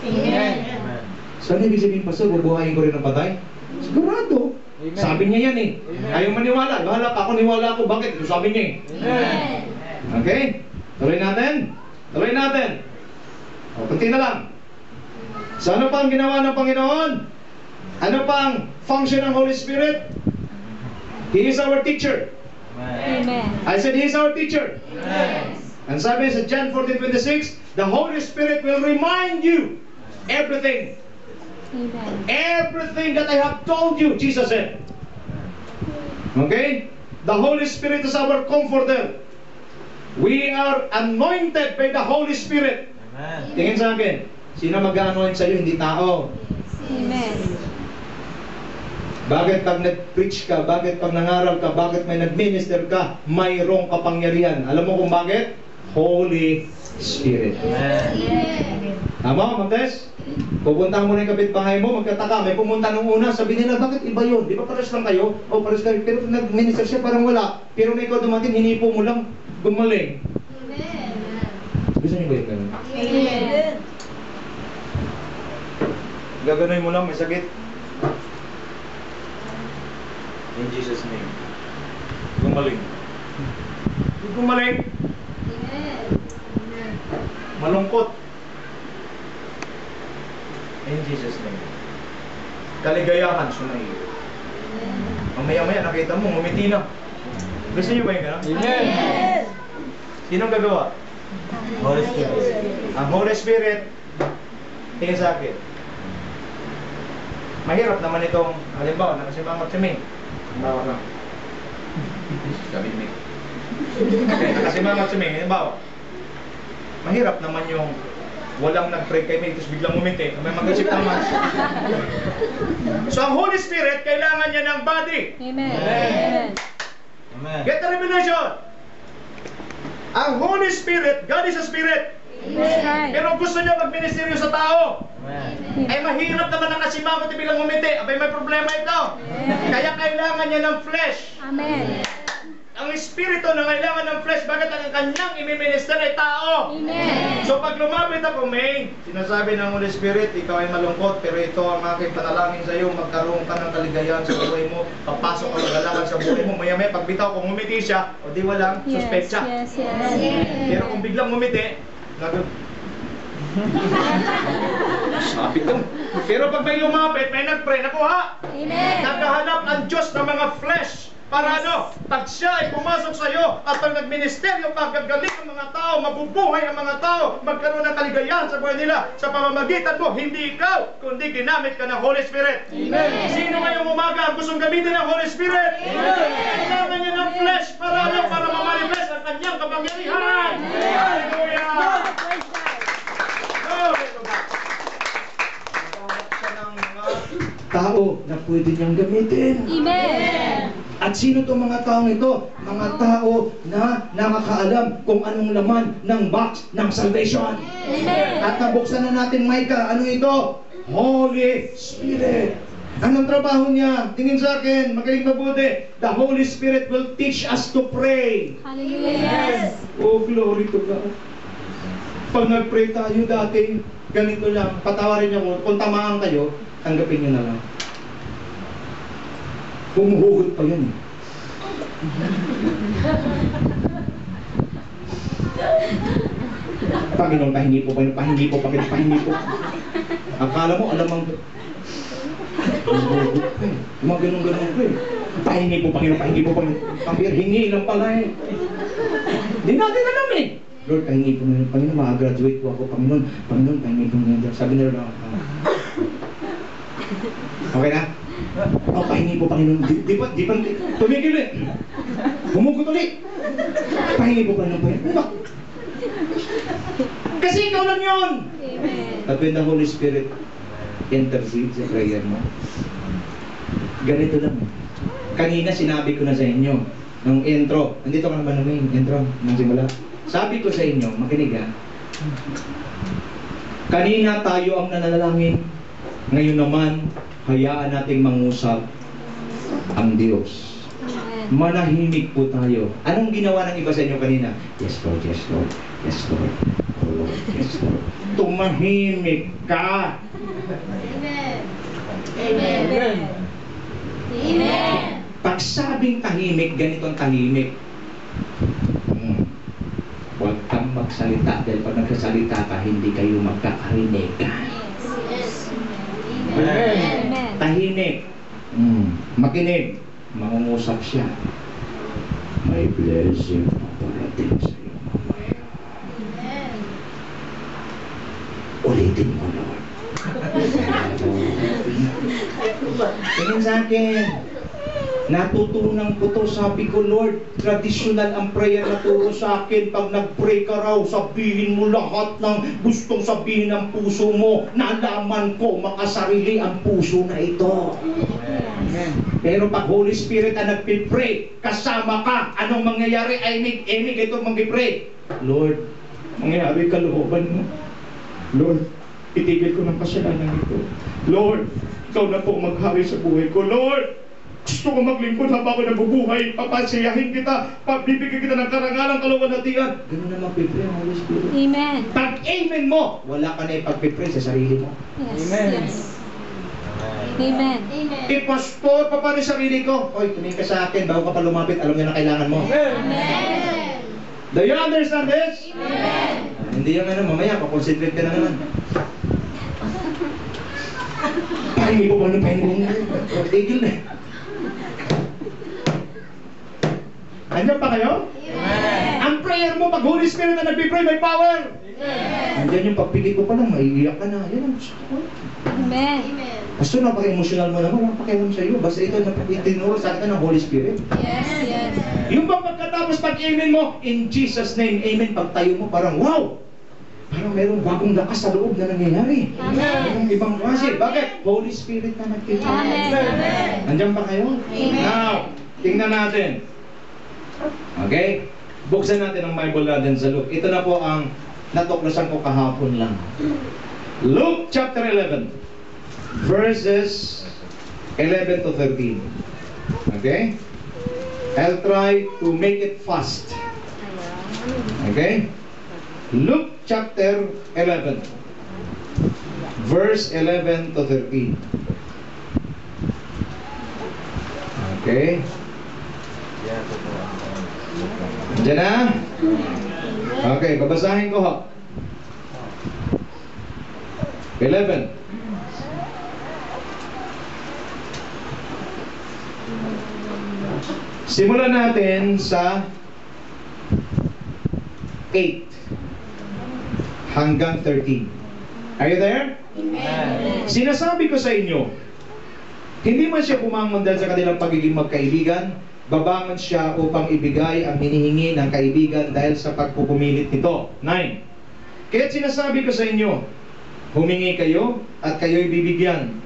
Amen. Amen. So ano ibig sabihin, Pastor, bubuhayin ko rin ng patay? Sigurado. Amen. Sabi niya yan eh. Amen. Ayaw maniwala. Bahala pa ako, niwala ako. Bakit? Ito sabi niya eh. Amen. Okay? Tuloy natin. Tuloy natin. O, kunti na lang. So ano pa ang ginawa ng Panginoon? Ano pa ang function ng Holy Spirit? He is our teacher. Amen. Amen. I said He is our teacher. Amen. And sabi sa John 14:26, the Holy Spirit will remind you everything. Amen. Everything that I have told you, Jesus said. Okay? The Holy Spirit is our comforter. We are anointed by the Holy Spirit. Amen. Tingin sa akin, sino mag-anoint sa'yo, hindi tao. Amen. Bakit pag nag-preach ka, bakit pag nangaral ka, bakit may nag-minister ka, mayroong kapangyarihan. Alam mo kung bakit? Holy Spirit. Amen. Tama, Ma'am-Tess? Pupuntahan mo na yung kapitbahay mo, magkataka, may pumunta nung una, sabi nila, bakit iba yun? Di ba pares lang kayo? O pares kayo, pero nag-minister siya, parang wala. Pero na ikaw dumating, hinipo mo lang, gumaling. Gusto niyo ba yun ganun? Amen. Gaganoy mo lang, may sakit. In Jesus' name. Gumaling. Gumaling. Malungkot. In Jesus' name. Kaligayahan, sunay. Mamaya-maya, nakita mo, ngumiti na. Gusto niyo ba yung gano'n? Amen. Sinong gagawa? Holy Spirit. Ang Holy Spirit, tingin sa akin. Mahirap naman itong, halimbawa, nakasimangot si Ming. Halimbawa na. Sabi ni Ming. Okay, nakasimangot si Ming, halimbawa. Mahirap naman yung walang nag-pray kay Ming, tapos biglang umiti. May mag-isip naman. So ang Holy Spirit, kailangan niya ng body. Amen. Amen. Amen. Get the revelation! Ang Holy Spirit, God is a Spirit. That's right. Pero gusto niya mag-ministeryo sa tao. Amen. Ay mahirap naman ang kasimangot at bilang umiti. Abay may problema ito. Kaya kailangan niya ng flesh. Amen. Ang espiritu na kailangan ng flesh, bakit ang kanyang imiminister ay tao? Amen. So pag lumapit ako, May, sinasabi ng Holy Spirit, ikaw ay malungkot, pero ito ang aking panalangin sa iyo, magkaroon ka ng kaligayahan sa buhay mo, papasok ang galawan sa buhay mo, maya-maya pagbitaw, kung umiti siya, o di walang Yes, suspetsa. yes, yes. Pero kung biglang umiti, sabi ko. Pero pag may lumapit, may nag-pray, nakuha. Amen. Naghahanap ang Diyos ng mga flesh. Para ano? Pag siya ay pumasok sa iyo at pag nagministeryo ka, gagaling ang mga tao, mabubuhay ang mga tao, magkaroon ng kaligayahan sa buhay nila. Sa pamamagitan mo, hindi ikaw, kundi ginamit ka ng Holy Spirit. Amen. Sino ngayong umaga ang gustong gamitin ng Holy Spirit? Kailangan niya ng flesh para ano? Para mamanifest ang kanyang kapangyarihan. Hallelujah! Glory to God. Naghahanap siya ng mga tao na pwede niyang gamitin. Amen. At sino itong mga taong ito? Mga tao na nakakaalam kung anong laman ng box ng salvation. Amen. At nabuksan na natin, Micah, ano ito? Holy Spirit. Anong trabaho niya? Tingin sa akin, magaling mabuti. The Holy Spirit will teach us to pray. Hallelujah. Oh, glory to God. Pag nag-pray tayo dati, ganito lang, patawarin niyo ko, kung tamaan kayo, tanggapin niyo na lang. Humuhugot pa yan. Panginoon, pahingi po, pahingi po, pahingi po. Akala mo, alam ang... Mga ganun-ganun ko eh. Pahingi po, Panginoon, pahingi po, Panginoon. Hingi lang pala eh. Di natin alam eh. Lord, pahingi po ngayon. Panginoon, makagraduate po ako. Panginoon, pahingi po ngayon. Sabi nila lang. Okay na? Oh, pahingi po, Panginoon. Di pa, tumigil eh. Humugot ulit. Pahingi po, Panginoon. Kasi ikaw lang yun. Amen. At when the Holy Spirit intercedes sa prayer mo, ganito lang. Kanina sinabi ko na sa inyo, nung intro, nandito ka naman namin, intro, nung simula. Sabi ko sa inyo, makinig ha. Kanina tayo ang nananalangin, ngayon naman, hayaan nating mangusap ang Diyos. Amen. Manahimik po tayo. Anong ginawa ng iba sa inyo kanina? Yes Lord, yes Lord, yes Lord, oh Lord, yes Lord. Tumahimik ka. Amen. Amen. Amen. Pag sabing tahimik, ganito ang tahimik. Huwag kang magsalita dahil pag nagsasalita ka, hindi kayo magkakarinig. Yes. Amen. Amen. Tahimik. Makinig. Mangungusap siya. May blessing na parating sa iyo mamaya. Amen. Ulitin mo, Lord. Tingin sa akin. Natutunan ko to, sabi ko, Lord, traditional ang prayer na turo sa akin. Pag nag-pray ka raw, sabihin mo lahat ng gustong sabihin ng puso mo. Nalaman ko, makasarili ang puso na ito. Amen. Pero pag Holy Spirit ang nagpipray, kasama ka, anong mangyayari? Emig, ito mag-pray. Lord, mangyayari kalooban mo. Lord, itigil ko ng kasalanan ito. Lord, ikaw na po maghari sa buhay ko. Lord, gusto ko maglingkod habang ako nabubuhay. Papasiyahin kita. Pabibigyan kita ng karangalang kalawalatian. Ganun na magpipray ang Holy Spirit. Amen. Pag amen mo, wala ka na ipagpipray sa sarili mo. Yes. Amen. Yes. Amen. Amen. Pastor, pa paano sarili ko? Oy, tumingin ka sa akin, bago ka pa lumapit, alam niya na kailangan mo. Amen. Do you understand this? Amen. Hindi yung mamaya, pakonsentrate ka na naman. Pahingi po, pahingi po. Tigil na. Andiyan pa kayo? Amen. Ang prayer mo, pag Holy Spirit na nagpipray, may power. Andiyan yung pagpikit mo pa lang, maiiyak ka na. Yan ang gusto ko. Amen. Amen. Basta napaka-emotional mo naman, walang pakialam sa iyo. Basta ito itinuro sa atin ng Holy Spirit. Yes. Yes. Yung bang pagkatapos pag-amen mo, in Jesus' name, amen, pagtayo mo, parang wow! Parang merong bagong lakas sa loob na nangyayari. Amen. Yung ibang klase. Bakit? Holy Spirit na nagpipray. Amen. Amen. Andiyan pa kayo? Amen. Now, tingnan natin. Okay? Buksan natin ang Bible natin sa Luke. Ito na po ang natuklasan ko kahapon lang. Luke chapter 11. Verses 11 to 13. Okay? I'll try to make it fast. Okay? Luke chapter 11. Verse 11 to 13. Okay? Diyan na? Okay, babasahin ko ha. 11. Simulan natin sa 8 hanggang 13. Are you there? Amen. Sinasabi ko sa inyo, hindi man siya bumangon dahil sa kanilang pagiging magkaibigan, babangon siya upang ibigay ang hinihingi ng kaibigan dahil sa pagpupumilit nito. 9. Kaya't sinasabi ko sa inyo, humingi kayo at kayo'y bibigyan.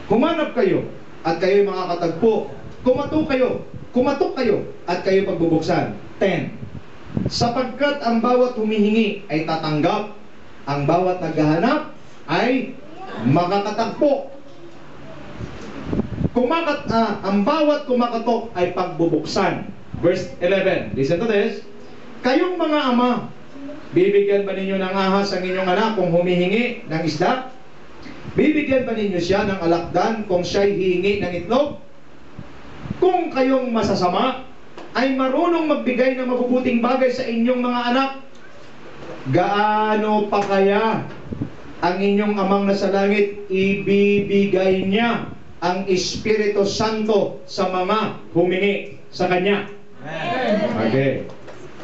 Humanap kayo at kayo'y makakatagpo. Kumatok kayo at kayo'y pagbubuksan. 10. Sapagkat ang bawat humihingi ay tatanggap, ang bawat naghahanap ay makakatagpo. ang bawat kumakatok ay pagbubuksan. Verse 11, listen to this. Kayong mga ama, bibigyan ba ninyo ng ahas ang inyong anak kung humihingi ng isda? Bibigyan ba ninyo siya ng alakdan kung siya'y hihingi ng itlog? Kung kayong masasama, ay marunong magbigay ng mabubuting bagay sa inyong mga anak, gaano pa kaya ang inyong amang nasa langit ibibigay niya ang Espiritu Santo sa mga humingi sa Kanya? Okay.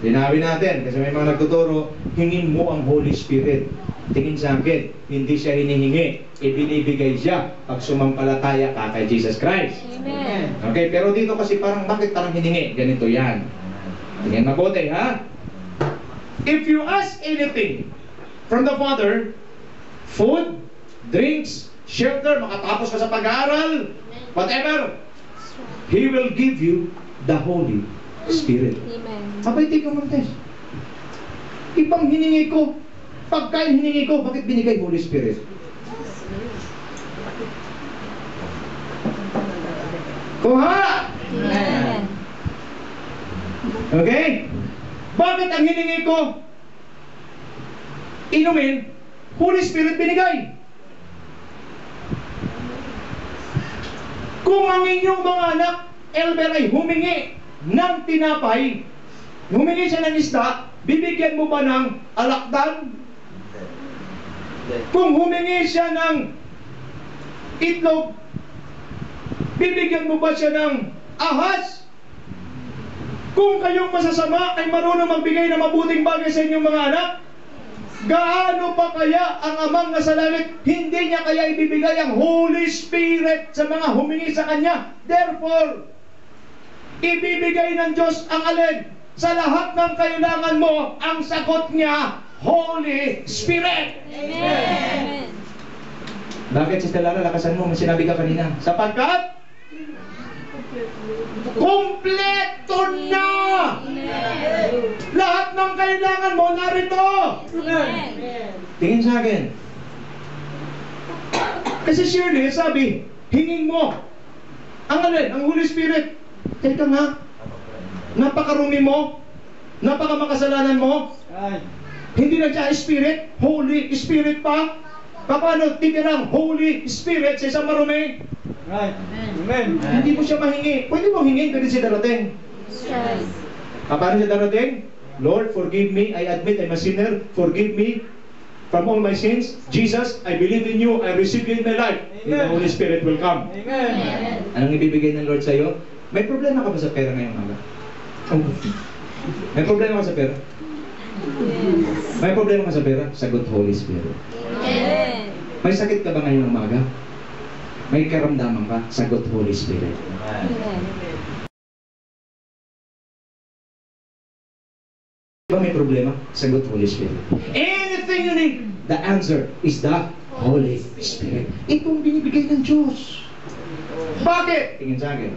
Linawin natin kasi may mga nagtuturo, hingin mo ang Holy Spirit. Tingin sa akin, hindi siya hinihingi, ibinibigay siya pag sumampalataya ka kay Jesus Christ. Amen. Okay, pero dito kasi bakit parang hiningi? Ganito yan. Tingnan mabuti, ha? If you ask anything from the Father, food, drinks, shelter, makatapos ka sa pag-aaral, whatever, He will give you the Holy Spirit. Amen. Abay, tika Montes. Ibang hiningi ko. Pagkain hiningi ko, bakit binigay Holy Spirit? Kuha! Amen. Okay? Bakit ang hiningi ko? Inumin, Holy Spirit binigay. Kung ang inyong mga anak, Elber, ay humingi ng tinapay, humingi siya ng isda, bibigyan mo ba ng alakdan? Kung humingi siya ng itlog, bibigyan mo ba siya ng ahas? Kung kayong masasama ay marunong magbigay ng mabuting bagay sa inyong mga anak, gaano pa kaya ang amang nasa langit, hindi niya kaya ibibigay ang Holy Spirit sa mga humingi sa Kanya? Therefore, ibibigay ng Diyos ang alin? Sa lahat ng kailangan mo, ang sagot niya, Holy Spirit. Amen. Bakit, Sister Lara, lakasan mo, may sinabi ka kanina? Sapagkat kompleto na! Lahat ng kailangan mo narito! Amen. Tingin sa akin. Kasi Shirley, sabi, hingin mo. Ang alin? Ang Holy Spirit. Teka nga, napakarumi mo, napakamakasalanan mo, hindi na siya Spirit, Holy Spirit pa. Paano titirang Holy Spirit sa isang marumi? Amen. Hindi mo siya mahingi. Pwede mo hingin, pwede siya darating. Yes. Paano siya darating? Lord, forgive me. I admit I'm a sinner. Forgive me from all my sins. Jesus, I believe in you. I receive you in my life. And the Holy Spirit will come. Amen. Anong ibibigay ng Lord sa'yo? May problema ka ba sa pera ngayong umaga? May problema ka sa pera? May problema ka sa pera? Sagot Holy Spirit. Amen. May sakit ka ba ngayong umaga? May karamdaman ka? Sagot Holy Spirit. Amen. Diba may problema? Sagot Holy Spirit. Anything you need, the answer is the Holy Spirit. Itong binibigay ng Diyos. Bakit? Tingin sa akin.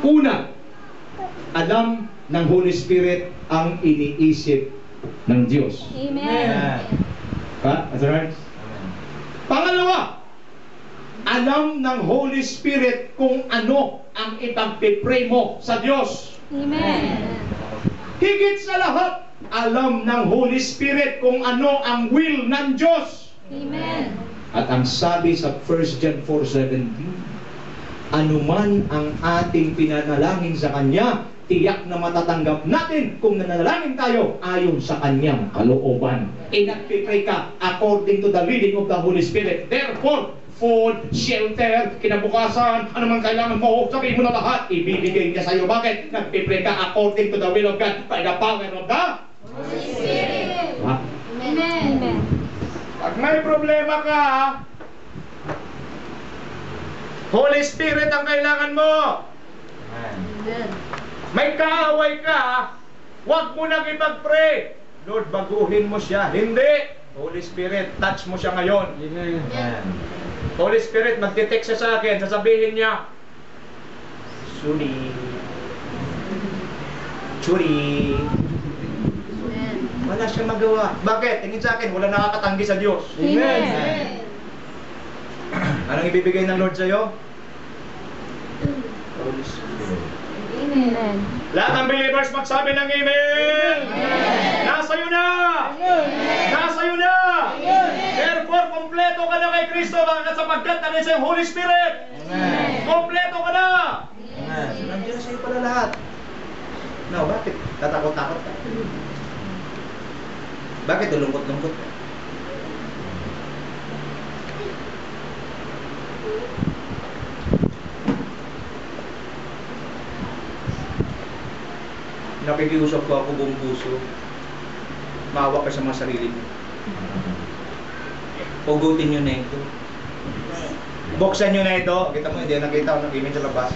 Una, alam ng Holy Spirit ang iniisip ng Diyos. Amen. Ha? That's right? Pangalawa, alam ng Holy Spirit kung ano ang ipagpipray mo sa Diyos. Amen. Higit sa lahat, alam ng Holy Spirit kung ano ang will ng Diyos. Amen. At ang sabi sa 1 John 4:17, anuman ang ating pinanalangin sa Kanya, tiyak na matatanggap natin kung nanalangin tayo ayon sa Kanyang kalooban. Nagpipray ka according to the leading of the Holy Spirit. Therefore, food, shelter, kinabukasan, anumang kailangan mo, sabihin mo na lahat, ibibigay niya sa iyo. Bakit? Nagpipray ka according to the will of God by the power of the Holy Spirit. Ha? Amen. Pag may problema ka, Holy Spirit ang kailangan mo. Amen. May kaaway ka, huwag mo nang ipag-pray. Lord, baguhin mo siya. Hindi. Holy Spirit, touch mo siya ngayon. Amen. Holy Spirit, magte-text siya sa akin, sasabihin niya, Suri. Churi. Wala siyang magawa. Bakit? Tingin sa akin, wala nakakatanggi sa Diyos. Amen. Anong ibibigay ng Lord sa'yo? Holy Spirit. Amen. Lahat ng believers magsabi ng Amen! Nasa iyo na! Nasa iyo na! Therefore, kompleto ka na kay Kristo sapagkat na sa Holy Spirit! Kompleto ka na! Nandiyan sa iyo pala lahat. No, bakit? Tatakot-takot ka? Bakit lungkot-lungkot ka? Nakikiusap ko ako buong puso. Maawa ka sa mga sarili mo. Pugutin nyo na ito. Buksan nyo na ito. Kita mo, hindi nakita ako ng image sa labas.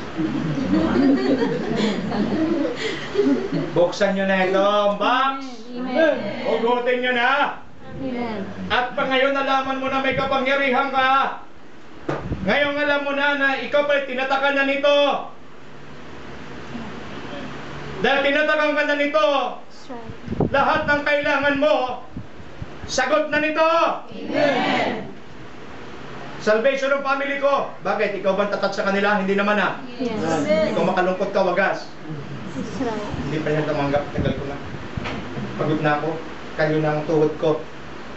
Buksan nyo na ito. Box! Amen. Pugutin nyo na. Amen. At pa ngayon nalaman mo na may kapangyarihan ka. Ngayon alam mo na ikaw pa tinatakan na nito. Dahil tinatakan ka na nito, That's right. lahat ng kailangan mo, sagot na nito. Amen. Salvation ng family ko. Bakit? Ikaw ba tatat sa kanila? Hindi naman ah. Yes. Ikaw makalungkot ka, wagas. That's right. Hindi pa niya tumanggap, tagal ko na. Pagod na ako, kalyo na ang tuhod ko.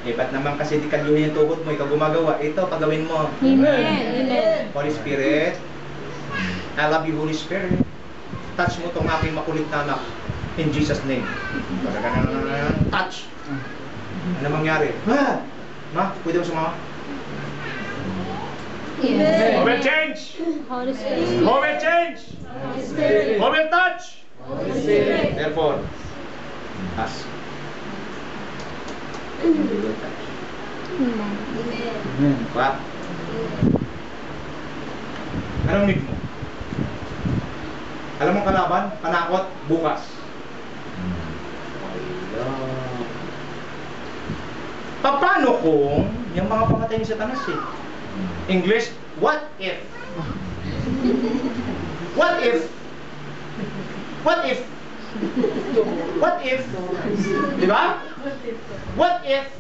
Eh, ba't naman kasi di kalyuhin yung tuhod mo, ikaw gumagawa. Ito, pagawin mo. Amen. Amen. Holy Spirit, I love you, Holy Spirit. Touch mo tong aking makulit na anak. In Jesus' name. Touch. Ano mangyari? Ha? Ma, pwede mo sumama? Yes. Who will change? Holy Spirit. Who will change? Holy Spirit. Who will touch? Holy Spirit. Therefore, ask. He will touch. Amen. What? Anong need mo? Alam mo kalaban? Panakot? Bukas. Paano kung yung mga pamatay ni Satanas eh? English, what if? What if? What if? What if? Di ba? What if?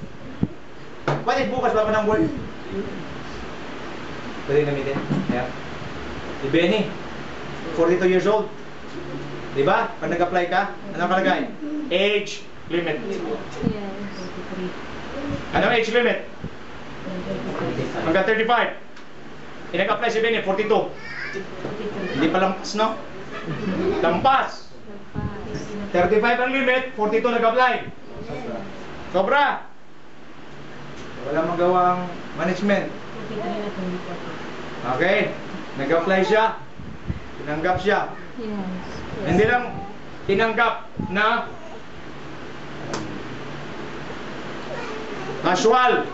What if bukas wala pa ng word? Pwede gamitin? Yeah. Si Benny, 42 years old. Di ba? Pag nag-apply ka, anong kalagay? Age limit. Yes. Anong age limit? Hanggang 35. Nag-apply si Benny, 42. Hindi pa lampas, no? Lampas. 35 ang limit, 42 nag-apply. Sobra. Wala magawang management. Okay? Nag-apply siya. Tinanggap siya. Yes. Hindi lang tinanggap na casual.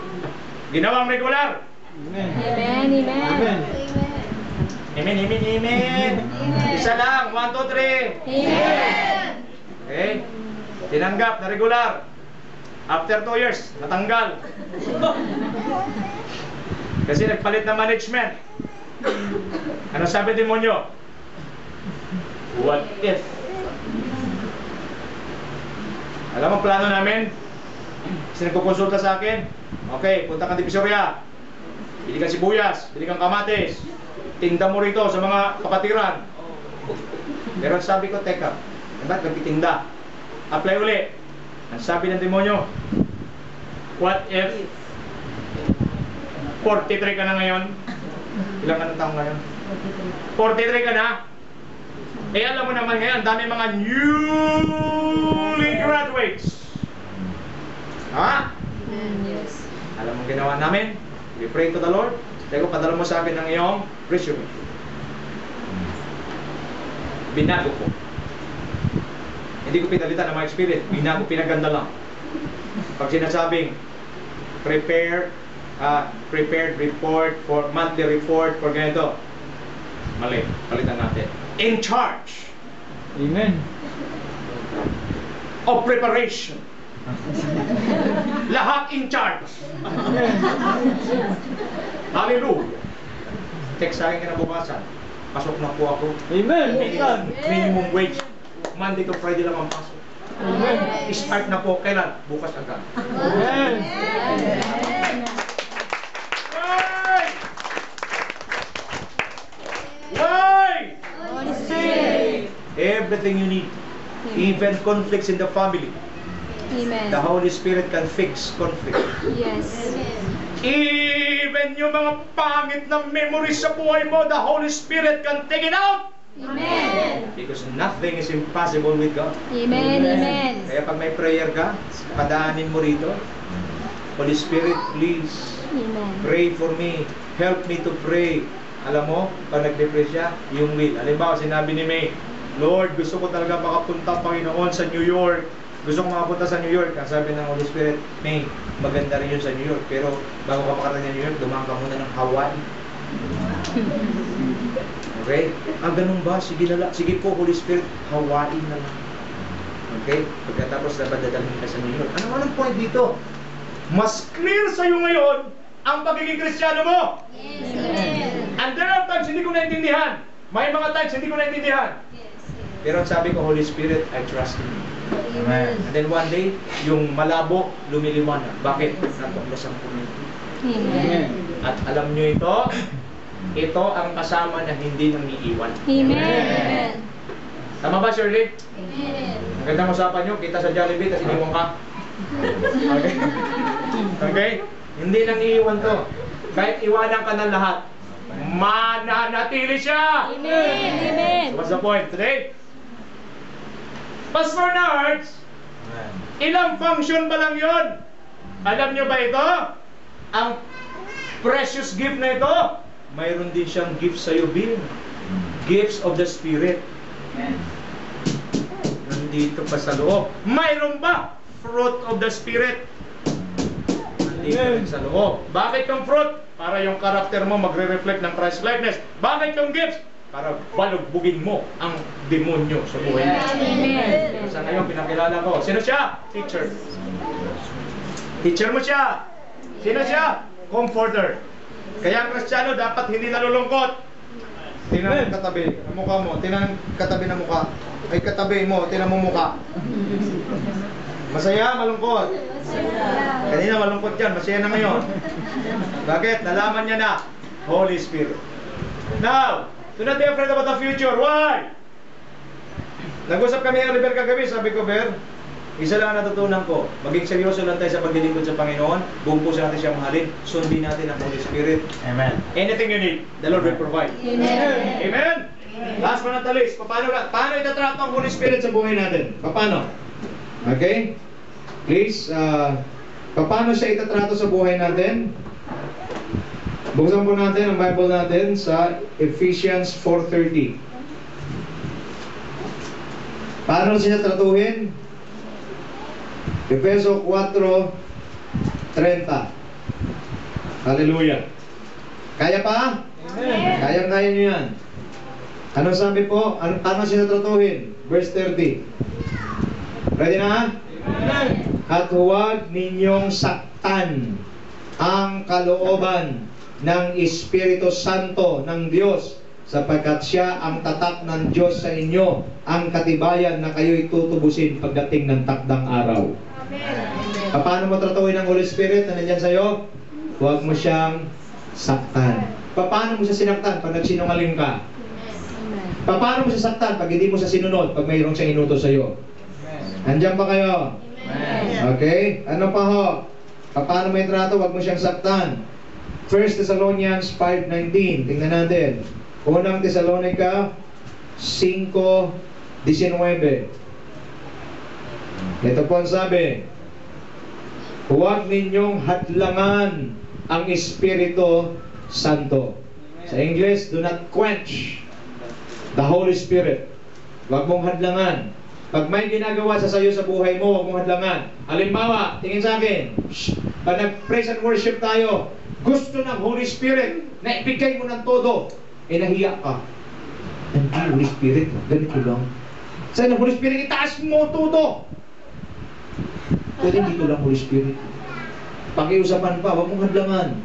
Ginawang regular. Amen. Amen. Amen, amen, amen. Isa lang. 1, 2, 3. Amen. Okay? Tinanggap na regular. After 2 years, natanggal. Kasi nagpalit na management. Ano sabi demonyo? What if? Alam mo plano namin? Kasi nagkukonsulta sa akin. Okay, punta kang Divisoria. Bili kang sibuyas, bili kang kamatis. Tinda mo rito sa mga kapatiran. Pero sabi ko, teka, ba't nagtitinda? Apply uli. Ang sabi ng demonyo, what if 43 ka na ngayon? Ilang ka na taong ngayon? 43 ka na? Eh alam mo naman ngayon, dami mga newly graduates. Ha? Yes. Alam mo ginawa namin? We pray to the Lord. Sabi ko, padala mo sa akin ng iyong resume. Binago ko. Hindi ko pinalitan ng mga experience. Binago, pinaganda lang. Pag sinasabing, prepared report for monthly report for ganito. Mali, palitan natin. In charge. Amen. Of preparation. Lahat in charge. Hallelujah. Text sa akin kinabukasan. Pasok na po ako. Amen. Minimum wage. Monday to Friday lang ang pasok. Amen. Start na po. Kailan? Bukas agad. Amen. Why? Why? everything you need. Even conflicts in the family. Amen. The Holy Spirit can fix conflict. Yes. Even yung mga pangit na memories sa buhay mo, the Holy Spirit can take it out. Amen. Because nothing is impossible with God. Amen. Amen. Kaya pag may prayer ka, padaanin mo rito, Holy Spirit, please, Amen. pray for me. Help me to pray. Alam mo, pag nag-pray siya, yung will. Halimbawa, sinabi ni May, Lord, gusto ko talaga makapunta, Panginoon, sa New York. Gusto ko makapunta sa New York. Ang sabi ng Holy Spirit, May, maganda rin yun sa New York. Pero bago ka makarating sa New York, dumaan ka muna ng Hawaii. Okay? Ganun ba? Sige po, Holy Spirit, Hawaii na lang. Okay? Pagkatapos dapat dadalhin ka sa New York. Anong point dito? Mas clear sa'yo ngayon ang pagiging Kristiyano mo. And there are times hindi ko naintindihan. May mga times hindi ko naintindihan. Pero sabi ko, Holy Spirit, I trust you. Amen. And then one day, yung malabo, lumiliwanag. Bakit? Natuklasan ko nito. Amen. At alam nyo ito ang kasama na hindi nangiiwan. Amen. Tama ba, Shirley? Amen. Ang gandang usapan nyo, kita sa Jollibee, tapos iniwan ka. Okay? Okay? Hindi nangiiwan to. Kahit iwanan ka ng lahat, mananatili siya! Amen. Amen. So what's the point today? Pastor Nards, ilang function ba lang yun? Alam nyo ba ito? Ang precious gift na ito, mayroon din siyang gift sa'yo, Bill. Gifts of the Spirit. Nandito pa sa loob. Mayroon ba? Fruit of the Spirit. Nandito rin sa loob. Bakit yung fruit? Para yung karakter mo magre-reflect ng Christ-likeness. Bakit yung gifts? Para balugbugin mo ang demonyo sa buhay mo. Amen. Sa ngayon, pinakilala ko. Sino siya? Teacher. Teacher mo siya. Sino siya? Comforter. Kaya ang Kristiyano dapat hindi nalulungkot. Tingnan mo katabi ang mukha mo. Tingnan katabi ng mukha. Ay katabi mo, tingnan mo mukha. Masaya, malungkot. Kanina malungkot yan, masaya na ngayon. Bakit? Nalaman niya na. Holy Spirit. Now, do not be afraid about the future. Why? Nag-usap kami ng Rebel kagabi, sabi ko, Ber, isa lang ang natutunan ko. Maging seryoso lang tayo sa paglilingkod sa Panginoon. Buong puso natin siyang mahalin. Sundin natin ang Holy Spirit. Amen. Anything you need, the Lord will provide. Amen. Amen? Last but not the least, paano itatrato ang Holy Spirit sa buhay natin? Paano? Okay? Please, paano siya itatrato sa buhay natin? Buksan po natin ang Bible natin sa Ephesians 4:30. Paano siya tratuhin? Efeso 4:30. Hallelujah. Kaya pa? Kaya nyo yan. Ano sabi po? Paano siya tratuhin? Verse 30. Ready na? At huwag ninyong saktan ang kalooban ng Espiritu Santo ng Diyos, sapagkat siya ang tatak ng Diyos sa inyo, ang katibayan na kayo'y tutubusin pagdating ng takdang araw. Paano mo tratuhin ang Holy Spirit na nandyan sa'yo? Huwag mo siyang saktan. Paano mo siya sinaktan pag nagsinungaling ka? Paano mo siya saktan pag hindi mo siya sinunod, pag mayroong siyang inutos sa'yo? Nandyan ba kayo? Okay? Ano pa ho? Paano may trato? Huwag mo siyang saktan. 1 Thessalonians 5:19. Tingnan natin. Unang Thessalonica 5:19. Ito po ang sabi. Huwag ninyong hadlangan ang Espiritu Santo. Sa English, do not quench the Holy Spirit. Huwag mong hadlangan. Pag may ginagawa sa sayo sa buhay mo, huwag mong hadlangan. Halimbawa, tingin sa akin, pag nag-praise and worship tayo, gusto ng Holy Spirit na ibigay mo ng todo, nahiya ka. Hindi, Holy Spirit, ganito lang. Sa Holy Spirit, itaas mo todo. Pwede dito lang, Holy Spirit. Pakiusapan pa, huwag mong hadlangan.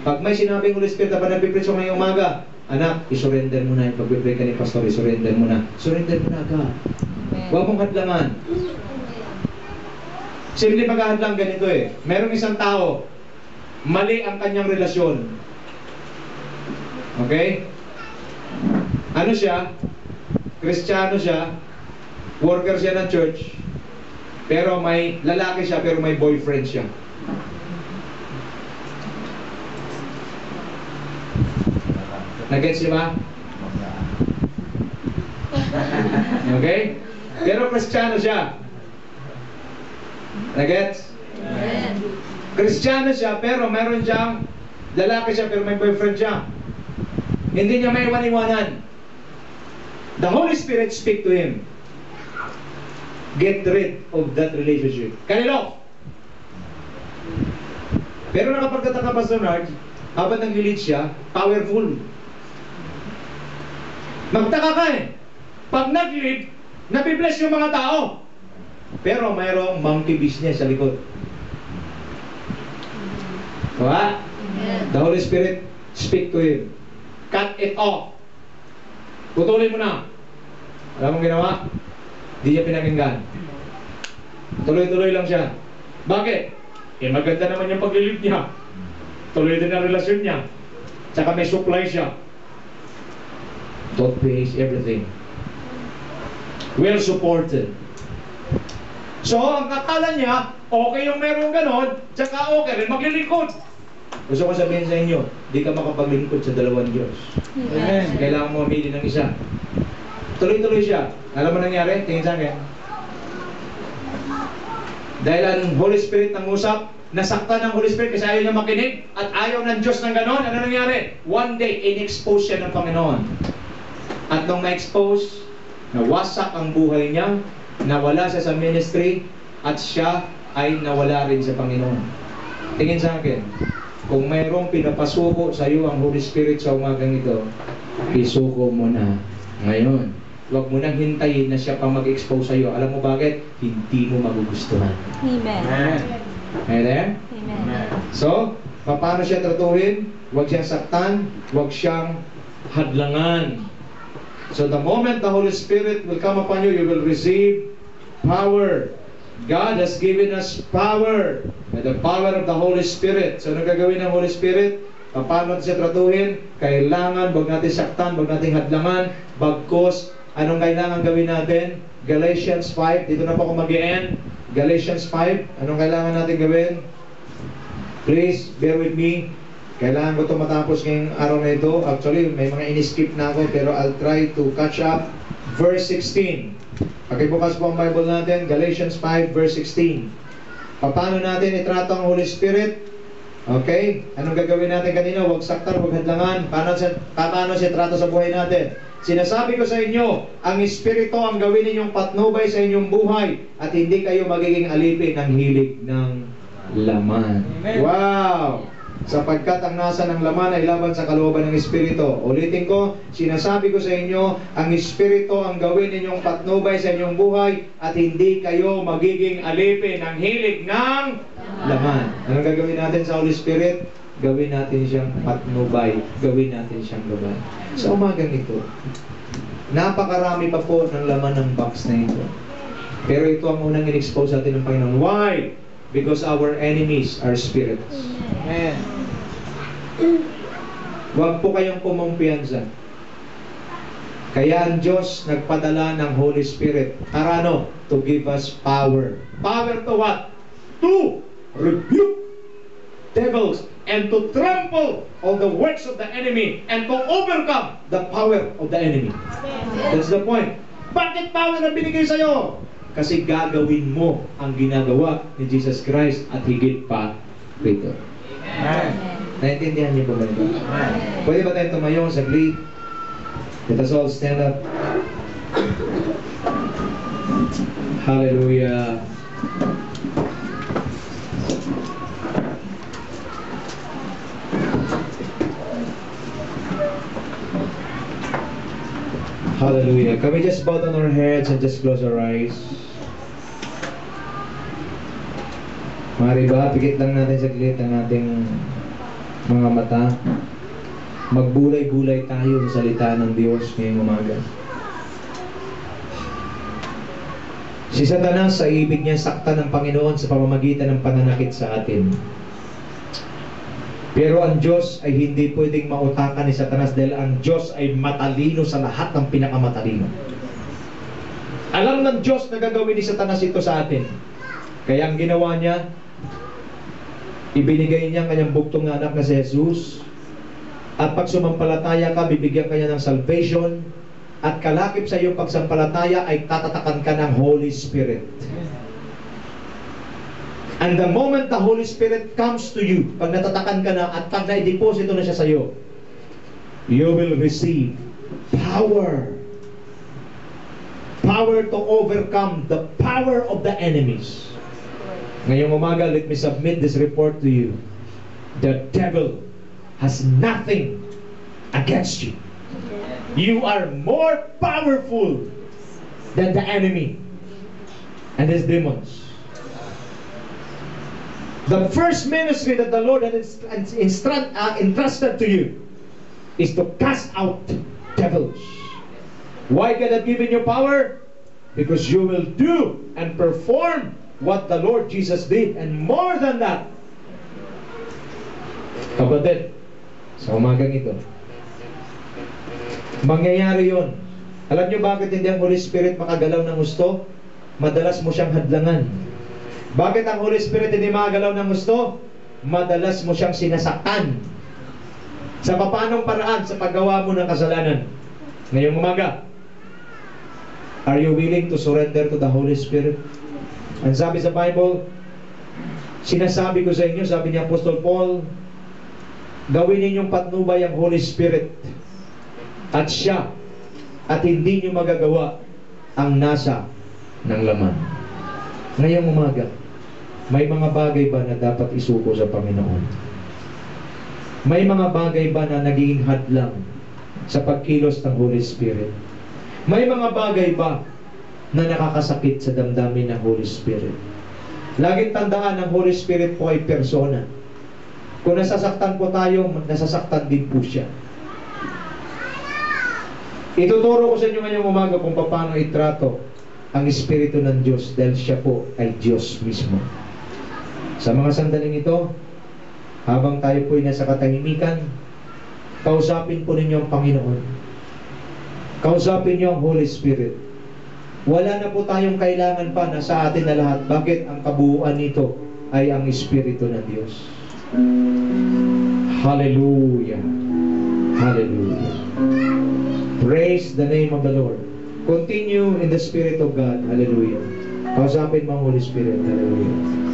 Pag may sinabing Holy Spirit na pa nagpipreso ngayong umaga, anak, isurrender mo na yung pag-pray ka ni Pastor, isurrender mo na. Surrender mo na agad. Huwag mong hadlangan. Simple paghahadlang ganito eh. Merong isang tao, mali ang kanyang relasyon. Okay? Ano siya? Kristiyano siya, Worker siya ng church, pero may lalaki siya, pero may boyfriend siya. Nag-gets niyo ba? Okay? Pero Kristiyano siya. Nag-gets? Kristiyano siya, pero meron siyang lalaki siya, pero may boyfriend siya. Hindi niya may iwan-iwanan. The Holy Spirit speak to him. Get rid of that relationship. Cut it off. Pero nakapagtataka pa sa Lord, habang nag-lead siya, powerful. Magtaka ka eh. Pag nag-lead, nabibless yung mga tao. Pero mayroong monkey business sa likod. Diba? The Holy Spirit speak to him. Cut it off. Putulin mo na. Alam mong ginawa? Di niya pinakinggan. Tuloy-tuloy lang siya. Bakit? Eh maganda naman yung paglilip niya. Tuloy din ang relasyon niya. Tsaka may supply siya. Toothpaste, everything. Well supported. So, ang akala niya, okay yung meron ganon, tsaka okay rin maglilingkod. Gusto ko sabihin sa inyo, di ka makapaglingkod sa dalawang Diyos. Amen. Kailangan mo mamili ng isa. Tuloy-tuloy siya. Alam mo nangyari? Tingin sa akin. Dahil ang Holy Spirit nang usap, nasaktan ng Holy Spirit kasi ayaw niya makinig at ayaw ng Diyos ng ganon. Ano nangyari? One day, in-expose siya ng Panginoon. At nung ma-expose, nawasak ang buhay niya, nawala siya sa ministry, at siya ay nawala rin sa Panginoon. Tingin sa akin, kung mayroong pinapasuko sa iyo ang Holy Spirit sa umagang ito, isuko mo na ngayon. Huwag mo nang hintayin na siya pa mag-expose sa iyo. Alam mo bakit? Hindi mo magugustuhan. Amen. Amen? Amen. So, paano siya tratuhin? Huwag siyang saktan, huwag siyang hadlangan. So the moment the Holy Spirit will come upon you, you will receive power. God has given us power. And the power of the Holy Spirit. So ano gagawin ng Holy Spirit? Paano natin siya tratuhin? Kailangan, huwag natin saktan, huwag natin hadlangan. Bagkus, anong kailangan gawin natin? Galatians 5, dito na po ako mag-e-end. Galatians 5, anong kailangan natin gawin? Please, bear with me. Kailangan ko ito matapos ngayong araw na ito. Actually, may mga in-skip na ako, pero I'll try to catch up. Verse 16. Pakibukas po ang Bible natin, Galatians 5, verse 16. Paano natin itrato ang Holy Spirit? Okay? Anong gagawin natin kanina? Huwag saktan, huwag hadlangan. Paano siya trato sa buhay natin? Sinasabi ko sa inyo, ang Espiritu ang gawin ninyong patnubay sa inyong buhay at hindi kayo magiging alipin ng hilig ng laman. Amen. Wow! Sapagkat ang nasa ng laman ay laban sa kalooban ng Espiritu. Ulitin ko, sinasabi ko sa inyo, ang Espiritu ang gawin ninyong patnubay sa inyong buhay at hindi kayo magiging alipin ng hilig ng laman. Anong gagawin natin sa Holy Spirit? Gawin natin siyang patnubay. Gawin natin siyang gabay. Sa umagang ito, napakarami pa po ng laman ng box na ito. Pero ito ang unang in-expose natin ng Panginoon. Why? Because our enemies are spirits. Amen. Huwag po kayong pumumpiyansa. Kaya ang Diyos nagpadala ng Holy Spirit. Para ano? To give us power. Power to what? To rebuke devils and to trample on the works of the enemy and to overcome the power of the enemy. That's the point. Bakit power na binigay sa'yo? Kasi gagawin mo ang ginagawa ni Jesus Christ at higit pa rito. Amen. Naintindihan niyo po ba ito? Pwede ba tayo tumayo saglit? Let us all stand up. Hallelujah. Hallelujah. Can we just bow down our heads and just close our eyes? Mari ba, pikit lang natin saglit ang ating mga mata. Magbulay-bulay tayo sa salita ng Diyos ngayong umaga. Si Satanas sa ibig niya saktan ng Panginoon sa pamamagitan ng pananakit sa atin. Pero ang Diyos ay hindi pwedeng mautakan ni Satanas dahil ang Diyos ay matalino sa lahat ng pinakamatalino. Alam ng Diyos na gagawin ni Satanas ito sa atin. Kaya ang ginawa niya, ibinigay niya ang kanyang buktong na anak na si Jesus. At pag sumampalataya ka, bibigyan ka niya ng salvation. At kalakip sa iyong pagsampalataya ay tatatakan ka ng Holy Spirit. And the moment the Holy Spirit comes to you, pag natatakan ka na at pag na-deposito na siya sa iyo, you will receive power. Power to overcome the power of the enemies. Ngayong umaga, let me submit this report to you. The devil has nothing against you. You are more powerful than the enemy and his demons. The first ministry that the Lord has entrusted to you is to cast out devils. Why God has given you power? Because you will do and perform what the Lord Jesus did, and more than that. Kapatid, sa umagang ito, mangyayari yon. Alam nyo bakit hindi ang Holy Spirit makagalaw ng gusto? Madalas mo siyang hadlangan. Bakit ang Holy Spirit hindi makagalaw ng gusto? Madalas mo siyang sinasaktan. Sa papanong paraan sa paggawa mo ng kasalanan. Ngayong umaga, are you willing to surrender to the Holy Spirit? Ang sabi sa Bible, sinasabi ko sa inyo, sabi ni Apostol Paul, gawin ninyong patnubay ang Holy Spirit at siya, at hindi nyo magagawa ang nasa ng laman. Ngayong umaga, may mga bagay ba na dapat isuko sa Panginoon? May mga bagay ba na nagiging hadlang sa pagkilos ng Holy Spirit? May mga bagay ba na nakakasakit sa damdamin ng Holy Spirit? Laging tandaan, ang Holy Spirit po ay persona. Kung nasasaktan po tayo, nasasaktan din po siya. Ituturo ko sa inyo ngayong umaga kung paano itrato ang Espiritu ng Diyos, dahil siya po ay Diyos mismo. Sa mga sandaling ito, habang tayo po ay nasa katahimikan, kausapin po ninyo ang Panginoon. Kausapin niyo ang Holy Spirit. Wala na po tayong kailangan pa na sa atin na lahat. Bakit? Ang kabuuan nito ay ang Espiritu ng Diyos. Hallelujah. Hallelujah. Praise the name of the Lord. Continue in the Spirit of God. Hallelujah. Kausapin mo ang Holy Spirit. Hallelujah.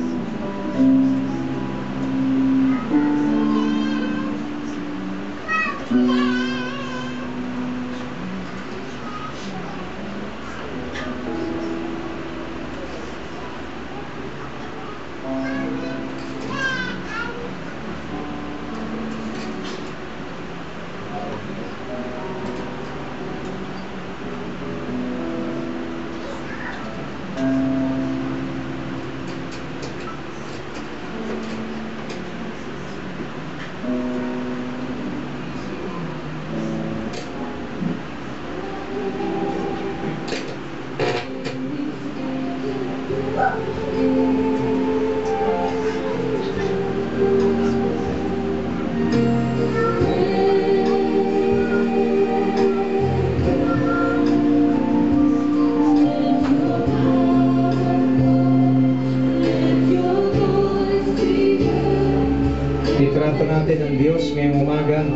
Itrato natin ang Diyos ngayong umaga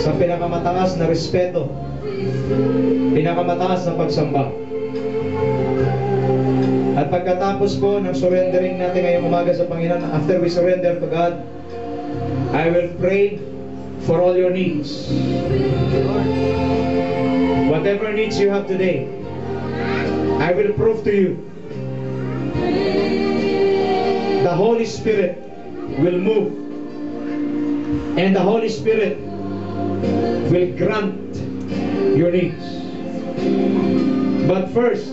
sa pinakamataas na respeto, pinakamataas na pagsamba. At pagkatapos po ng surrendering natin ngayong umaga sa Panginoon, after we surrender to God, I will pray for all your needs. Whatever needs you have today, I will prove to you. The Holy Spirit will move, and the Holy Spirit will grant your needs. But first,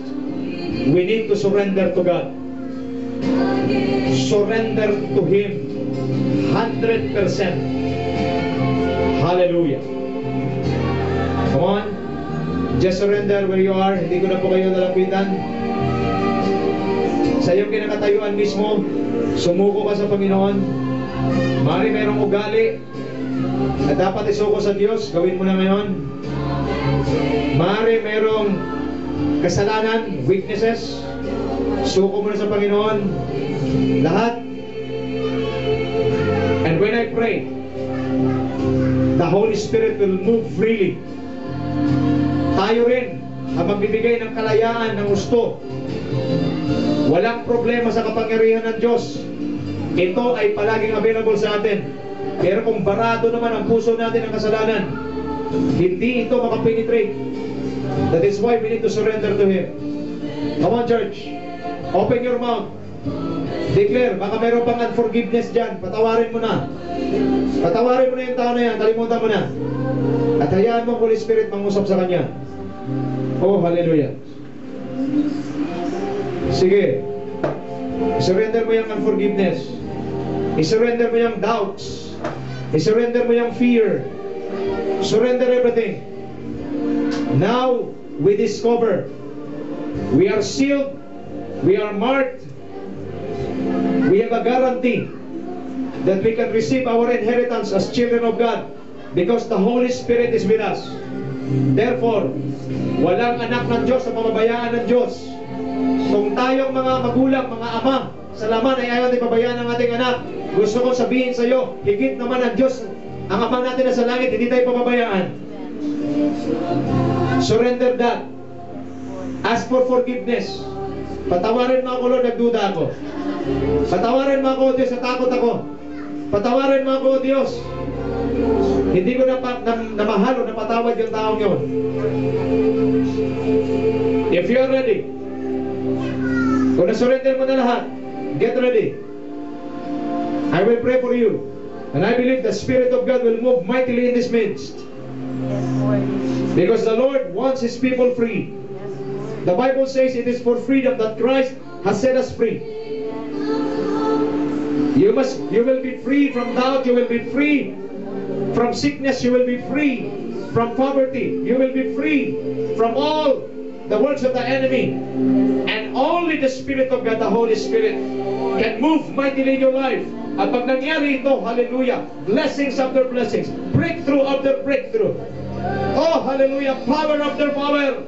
we need to surrender to God. Surrender to Him 100%. Hallelujah. Come on. Just surrender where you are. Hindi ko na po kayo nalapitan. Sa iyong kinakatayuan mismo, sumuko ka sa Panginoon. Mari merong ugali na dapat isuko sa Diyos, gawin mo na ngayon. Maaari merong kasalanan, weaknesses, suko mo na sa Panginoon, lahat. And when I pray, the Holy Spirit will move freely. Tayo rin ang magbibigay ng kalayaan, ng gusto. Walang problema sa kapangyarihan ng Diyos. Ito ay palaging available sa atin. Pero kung barado naman ang puso natin ng kasalanan, hindi ito makapenetrate. That is why we need to surrender to Him. Come on, church. Open your mouth. Declare, baka mayroon pang unforgiveness dyan. Patawarin mo na. Patawarin mo na yung tao na yan. Kalimutan mo na. At hayaan mo ang Holy Spirit mangusap sa Kanya. Oh, hallelujah. Sige. Surrender mo yung unforgiveness. I-surrender mo yung doubts. I-surrender mo yung fear. Surrender everything. Now, we discover we are sealed, we are marked, we have a guarantee that we can receive our inheritance as children of God because the Holy Spirit is with us. Therefore, walang anak ng Diyos na pamabayaan ng Diyos. Kung tayong mga magulang, mga ama, sa laman ay ayaw natin pabayaan ang ating anak, gusto ko sabihin sa iyo, higit naman ang Diyos, ang Ama natin na sa langit, hindi tayo pababayaan. Surrender that. Ask for forgiveness. Patawarin mo ako, Lord, nagduda ako. Patawarin mo ako, Diyos, natakot ako. Patawarin mo ako, Diyos. Hindi ko namahal o napatawad yung taong yun. If you are ready, kung na-surrender mo na lahat, get ready. I will pray for you. And I believe the Spirit of God will move mightily in this midst. Because the Lord wants His people free. The Bible says it is for freedom that Christ has set us free. You will be free from doubt. You will be free from sickness. You will be free from poverty. You will be free from all the works of the enemy. And only the Spirit of God, the Holy Spirit, can move mightily in your life. At pag nangyari ito, hallelujah, blessings after blessings, breakthrough after breakthrough. Oh, hallelujah, power after power,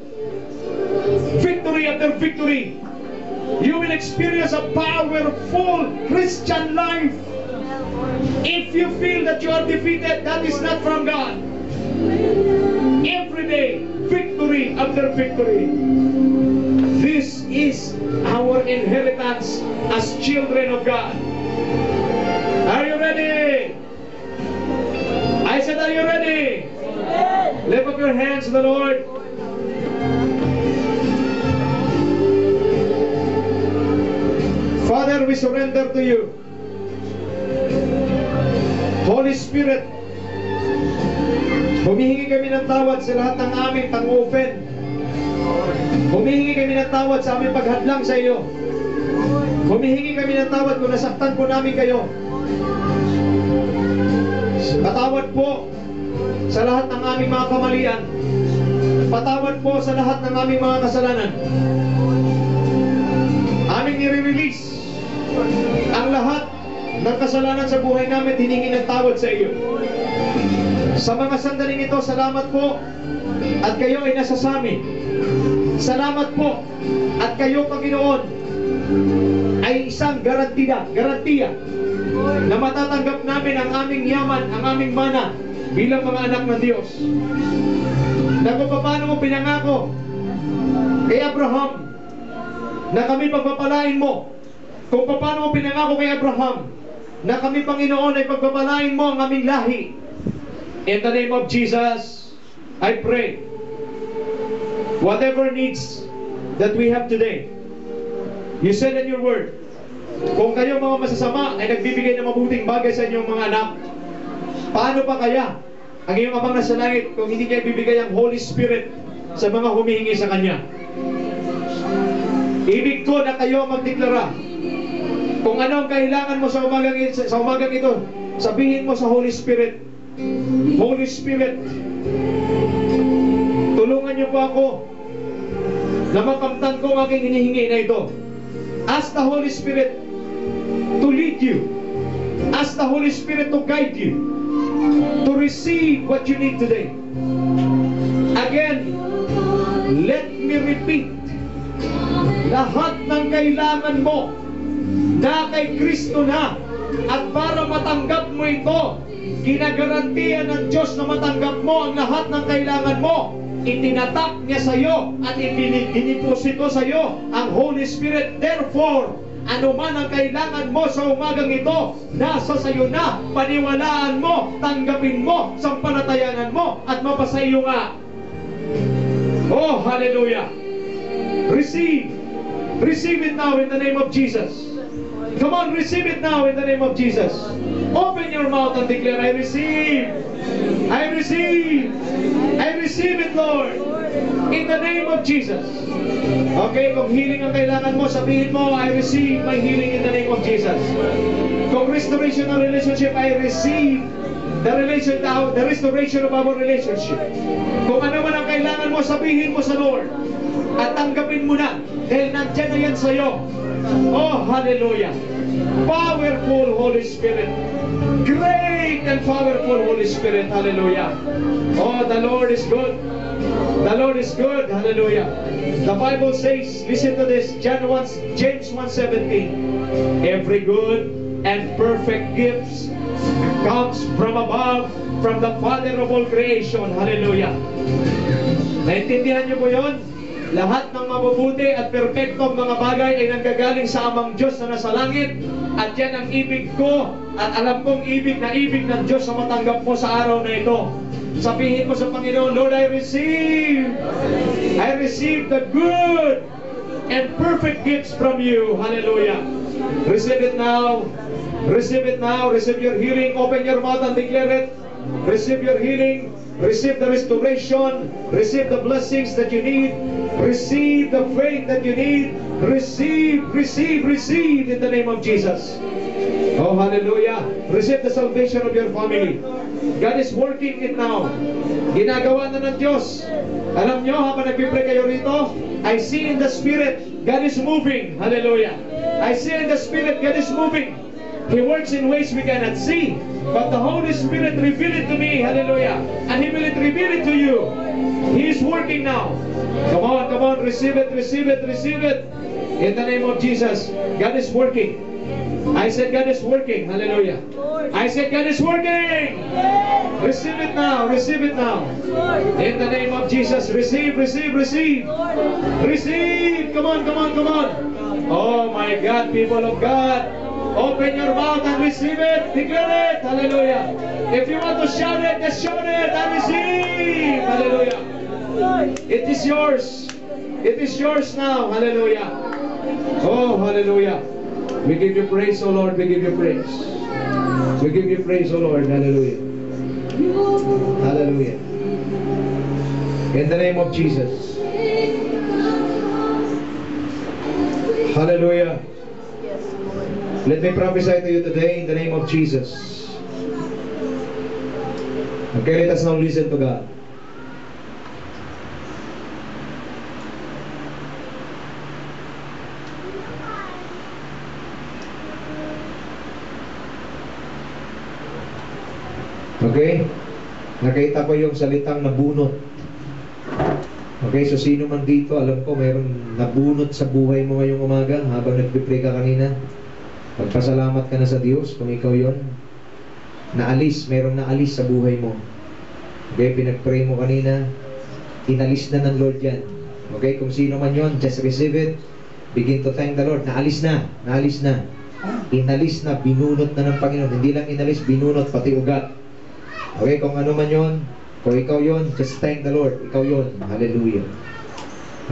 victory after victory. You will experience a powerful Christian life. If you feel that you are defeated, that is not from God. Every day, victory after victory. This is our inheritance as children of God. Are you ready? I said, are you ready? Lift up your hands to the Lord. Father, we surrender to you. Holy Spirit, humihingi kami ng tawad sa lahat ng aming pang-offend. Humihingi kami ng tawad sa aming paghadlang sa iyo. Humihingi kami ng tawad kung nasaktan po namin kayo. Patawad po sa lahat ng aming mga kamalian. Patawad po sa lahat ng aming mga kasalanan. Aming nire-release ang lahat ng kasalanan sa buhay namin, hiningi ng tawad sa iyo. Sa mga sandaling ito, salamat po at kayo ay nasa sa amin. Salamat po at kayo, Panginoon, ay isang garantiya na matatanggap namin ang aming yaman, ang aming mana bilang mga anak ng Diyos. Na kung paano mo pinangako kay Abraham na kami pagpapalain mo, kung paano mo pinangako kay Abraham na kami, Panginoon, ay pagpapalain mo ang aming lahi. In the name of Jesus, I pray whatever needs that we have today, you said in your word, kung kayo mga masasama ay nagbibigay ng mabuting bagay sa inyong mga anak, paano pa kaya ang iyong Amang nasa langit kung hindi niya ibibigay ang Holy Spirit sa mga humihingi sa Kanya? Ibig ko na kayo magdeklara. Kung ano ang kailangan mo sa umagang ito, sabihin mo sa Holy Spirit, Holy Spirit, tulungan niyo po ako na makamtan ko ang aking hinihingi na ito. Ask the Holy Spirit to lead you. Ask the Holy Spirit to guide you to receive what you need today. At Again, let me repeat. Lahat ng kailangan mo na kay Kristo na, at para matanggap mo ito, ginagarantiyan ng Diyos na matanggap mo ang lahat ng kailangan mo. Itinatak niya sa iyo at iniposito sa iyo ang Holy Spirit. Therefore, ano man ang kailangan mo sa umagang ito, nasa sayo na. Paniwalaan mo, tanggapin mo, sampalatayanan mo, at mapasa iyo nga. Oh, hallelujah! Receive! Receive it now in the name of Jesus. Come on, receive it now in the name of Jesus. Open your mouth and declare, I receive! I receive! I receive it, Lord! In the name of Jesus. Okay, kung healing ang kailangan mo, sabihin mo, I receive my healing in the name of Jesus. Kung restoration ng relationship, I receive the restoration of our relationship. Kung ano man ang kailangan mo, sabihin mo sa Lord. At tanggapin mo na, dahil nandyan na yan sa'yo. Oh, hallelujah! Powerful Holy Spirit. Great and powerful Holy Spirit. Hallelujah. Oh, the Lord is good. The Lord is good. Hallelujah. The Bible says, listen to this, James 1:17. Every good and perfect gifts comes from above, from the Father of all creation. Hallelujah. Naintindihan niyo po yun? Lahat ng mabubuti at perpektong mga bagay ay nanggagaling sa Amang Diyos na nasa langit. At yan ang ibig ko, at alam kong ibig ng Diyos na matanggap mo sa araw na ito. Sabihin mo sa Panginoon, Lord, I receive the good and perfect gifts from you. Hallelujah. Receive it now. Receive it now. Receive your healing. Open your mouth and declare it. Receive your healing. Receive the restoration. Receive the blessings that you need. Receive the faith that you need. Receive in the name of Jesus. Oh, hallelujah. Receive the salvation of your family. God is working it now. Ginagawa na ng Diyos. Alam nyo, habang nagpipray kayo rito, I see in the Spirit, God is moving. Hallelujah. I see in the Spirit, God is moving. He works in ways we cannot see, but the Holy Spirit revealed it to me. Hallelujah. And He will reveal it to you. He is working now. Come on, receive it. In the name of Jesus. God is working. I said God is working. Hallelujah. I said God is working. Receive it now. In the name of Jesus. Receive. Receive. Come on. Oh my God, people of God. Open your mouth and receive it. Declare it. Hallelujah. If you want to shout it, just shout it. I receive. Hallelujah. It is yours. It is yours now. Hallelujah. Oh, hallelujah. We give you praise, O Lord. We give you praise. We give you praise, O Lord. Hallelujah. Hallelujah. In the name of Jesus. Hallelujah. Let me prophesy to you today in the name of Jesus. Okay, let us now listen to God. Okay? Nakita ko yung salitang nabunot. Okay, so sino man dito, alam ko mayroong nabunot sa buhay mo ngayong umaga habang nagpipray ka kanina. Magpasalamat ka na sa Diyos kung ikaw yon. Mayroong naalis sa buhay mo. Okay, pinagpray mo kanina, inalis na ng Lord yan. Okay, kung sino man yon, just receive it. Begin to thank the Lord. Naalis na. Inalis na, binunot na ng Panginoon. Hindi lang inalis, binunot, pati ugat. Okay, kung ano man yon, kung ikaw yon, just thank the Lord. Ikaw yon. Hallelujah.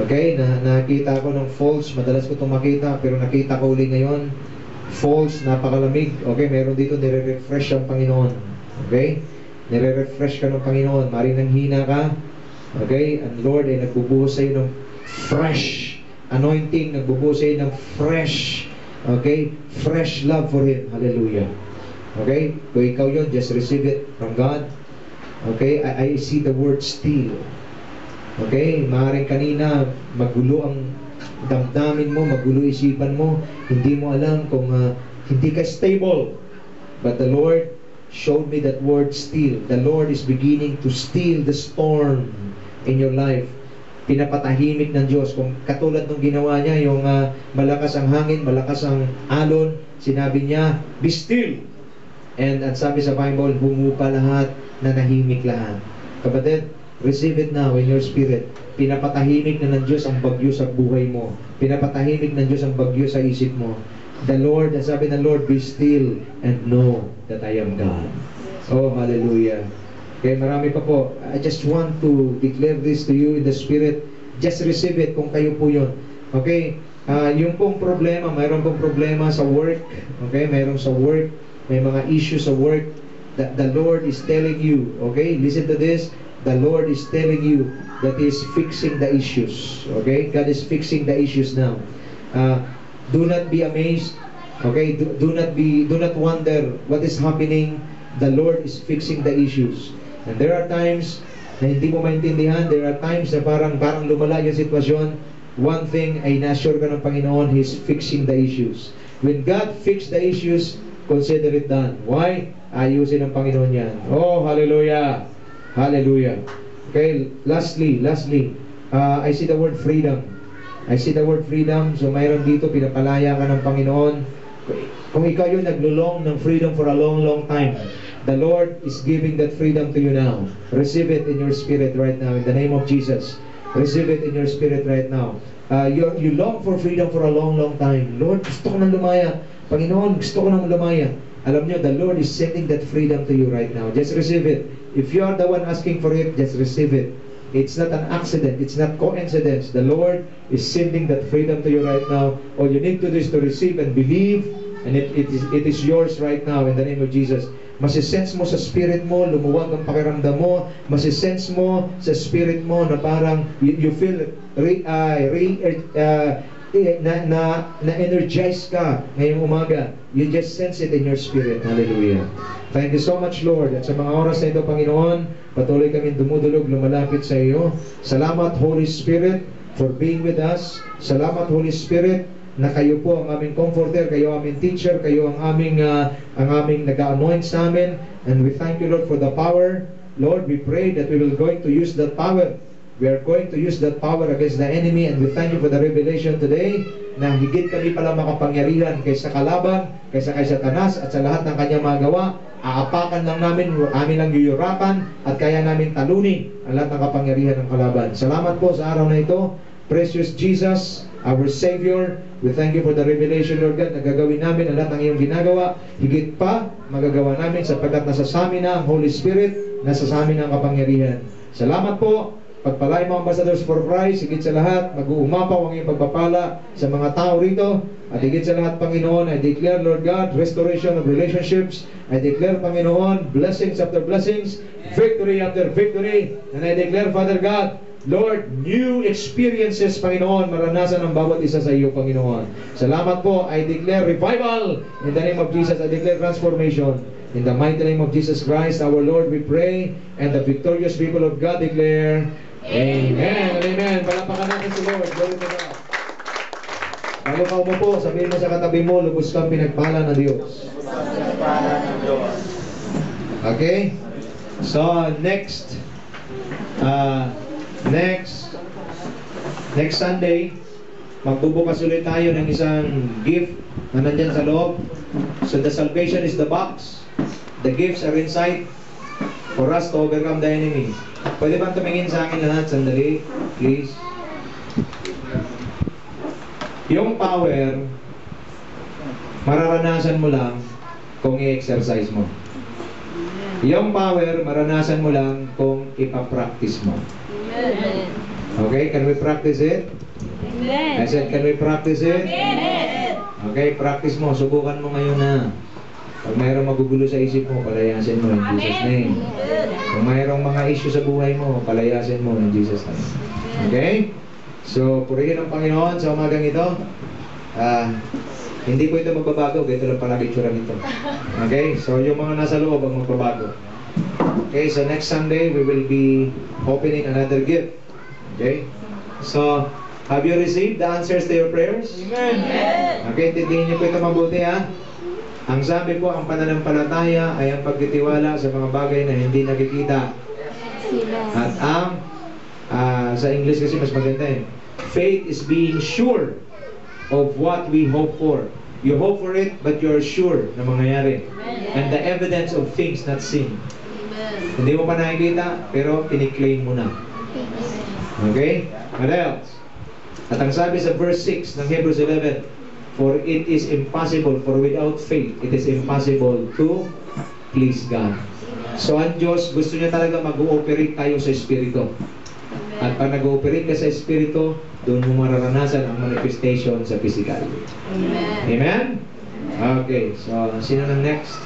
Okay, nakita ko ng falls. Madalas ko itong makita, pero nakita ko uli ngayon. Falls, napakalamig. Okay, meron dito nire-refresh ang Panginoon. Okay, nire-refresh ka ng Panginoon. Maring nanghina ka. Okay, ang Lord ay nagbubuhos sa'yo ng fresh anointing, nagbubuhos sa'yo ng fresh, okay, fresh love for Him. Hallelujah. Okay, kung ikaw yun, just receive it from God. Okay, I see the word still. Okay, maaaring kanina magulo ang damdamin mo, magulo isipan mo, hindi mo alam kung hindi ka stable. But the Lord showed me that word still. The Lord is beginning to still the storm in your life. Pinapatahimik ng Diyos. Kung katulad ng ginawa niya, yung malakas ang hangin, malakas ang alon, sinabi niya, be still. And at sabi sa Bible, humupa lahat, nanahimik lahat. Kapatid, receive it now in your spirit. Pinapatahimik na ng Diyos ang bagyo sa buhay mo. Pinapatahimik ng Diyos ang bagyo sa isip mo. The Lord, sabi ng Lord, be still and know that I am God. Oh, hallelujah. Okay, marami pa po. I just want to declare this to you in the Spirit. Just receive it kung kayo po yun. Okay? Yung pong problema, mayroon pong problema sa work. Okay? Mayroon sa work. May mga issues sa work. The Lord is telling you. Okay? Listen to this. The Lord is telling you that He is fixing the issues. Okay? God is fixing the issues now. Do not be amazed. Okay? Do not wonder what is happening. The Lord is fixing the issues. And there are times na hindi mo maintindihan. There are times na parang lumala yung sitwasyon. One thing ay na-assure ka ng Panginoon, He's fixing the issues. When God fixed the issues, consider it done. Why? Ayusin ng Panginoon yan. Oh, hallelujah! Hallelujah! Okay, lastly, I see the word freedom. I see the word freedom. So mayroon dito, pinapalaya ka ng Panginoon. Kung ikaw yung naglulong ng freedom for a long, long time, the Lord is giving that freedom to you now. Receive it in your spirit right now in the name of Jesus. Receive it in your spirit right now. You long for freedom for a long, long time. Lord, gusto ko nang lumaya. Panginoon, gusto ko nang lumaya. Alam niyo, the Lord is sending that freedom to you right now. Just receive it. If you are the one asking for it, just receive it. It's not an accident. It's not coincidence. The Lord is sending that freedom to you right now. All you need to do is to receive and believe, and it is yours right now in the name of Jesus. Masisense mo sa spirit mo, lumuwag ang pakiramdam mo. Masisense mo sa spirit mo na parang you feel na-energize ka ngayong umaga. You just sense it in your spirit. Hallelujah. Thank you so much, Lord. At sa mga oras na ito, Panginoon, patuloy kami dumudulog, lumalapit sa iyo. Salamat, Holy Spirit, for being with us. Salamat, Holy Spirit, na kayo po ang aming comforter, kayo ang aming teacher, kayo ang aming nag-anoint sa amin. And we thank you, Lord, for the power. Lord, we pray that we will going to use that power. We are going to use that power against the enemy, and we thank you for the revelation today na higit kami pala makapangyarihan kaysa kalaban, kaysa kay Satanas at sa lahat ng kanyang magawa. Aapakan lang namin, amin lang yuyurapan, at kaya namin talunin ang lahat ng kapangyarihan ng kalaban. Salamat po sa araw na ito. Precious Jesus, our Savior, we thank you for the revelation, Lord God, na gagawin namin ang lahat ng iyong ginagawa. Higit pa, magagawa namin sapagkat nasa sa amin na ang Holy Spirit, nasa sa amin ang kapangyarihan. Salamat po. Pagpalain mo ang Ambassadors for Christ, higit sa lahat, mag-uumapaw ang iyong pagpapala sa mga tao rito. At higit sa lahat, Panginoon, I declare, Lord God, restoration of relationships. I declare, Panginoon, blessings after blessings, victory after victory. And I declare, Father God, Lord, new experiences, Panginoon, maranasan ng bawat isa sa iyo, Panginoon. Salamat po. I declare revival in the name of Jesus. I declare transformation. In the mighty name of Jesus Christ, our Lord, we pray. And the victorious people of God declare, Amen. Amen. Palapakan natin si Lord. Glory to God. Bago ka umupo, sabihin mo sa katabi mo, lubos kang pinagpala ng Diyos. Okay? So, next Sunday, magbubukas ulit tayo ng isang gift na nandyan sa loob. So, the salvation is the box. The gifts are inside for us to overcome the enemy. Pwede bang tumingin sa akin lahat? Sandali, please. Yung power, mararanasan mo lang kung i-exercise mo. Yung power, maranasan mo lang kung ipapractice mo. Amen. Okay, can we practice it? Amen. I said, can we practice it? Amen. Okay, practice mo. Subukan mo ngayon na. Pag mayroong magugulo sa isip mo, palayasin mo in Jesus' name. Kung mayroong mga issue sa buhay mo, palayasin mo in Jesus' name. Okay? So, purihin ang Panginoon sa umagang ito. Hindi po ito magbabago. Ganito lang palagi itsura nito. Okay? So, yung mga nasa loob ang magbabago. Okay? So, next Sunday, we will be opening another gift. Okay? So, have you received the answers to your prayers? Amen. Okay? Tindihin niyo po ito mabuti, ha? Ang sabi po, ang pananampalataya ay ang pagtitiwala sa mga bagay na hindi nakikita. At ang Sa English kasi mas maganda eh. Faith is being sure of what we hope for. You hope for it, but you're sure na mangyayari. And the evidence of things not seen. Hindi mo pa nakikita, pero tiniklaim mo na. Okay? What else? At ang sabi sa verse 6 ng Hebrews 11, for it is impossible, for without faith, it is impossible to please God. So ang Diyos, gusto niya talaga mag-ooperate tayo sa Espiritu. At pag nag-ooperate ka sa Espiritu, doon mo mararanasan ang manifestation sa physical. Amen. Amen? Okay, so sino na next?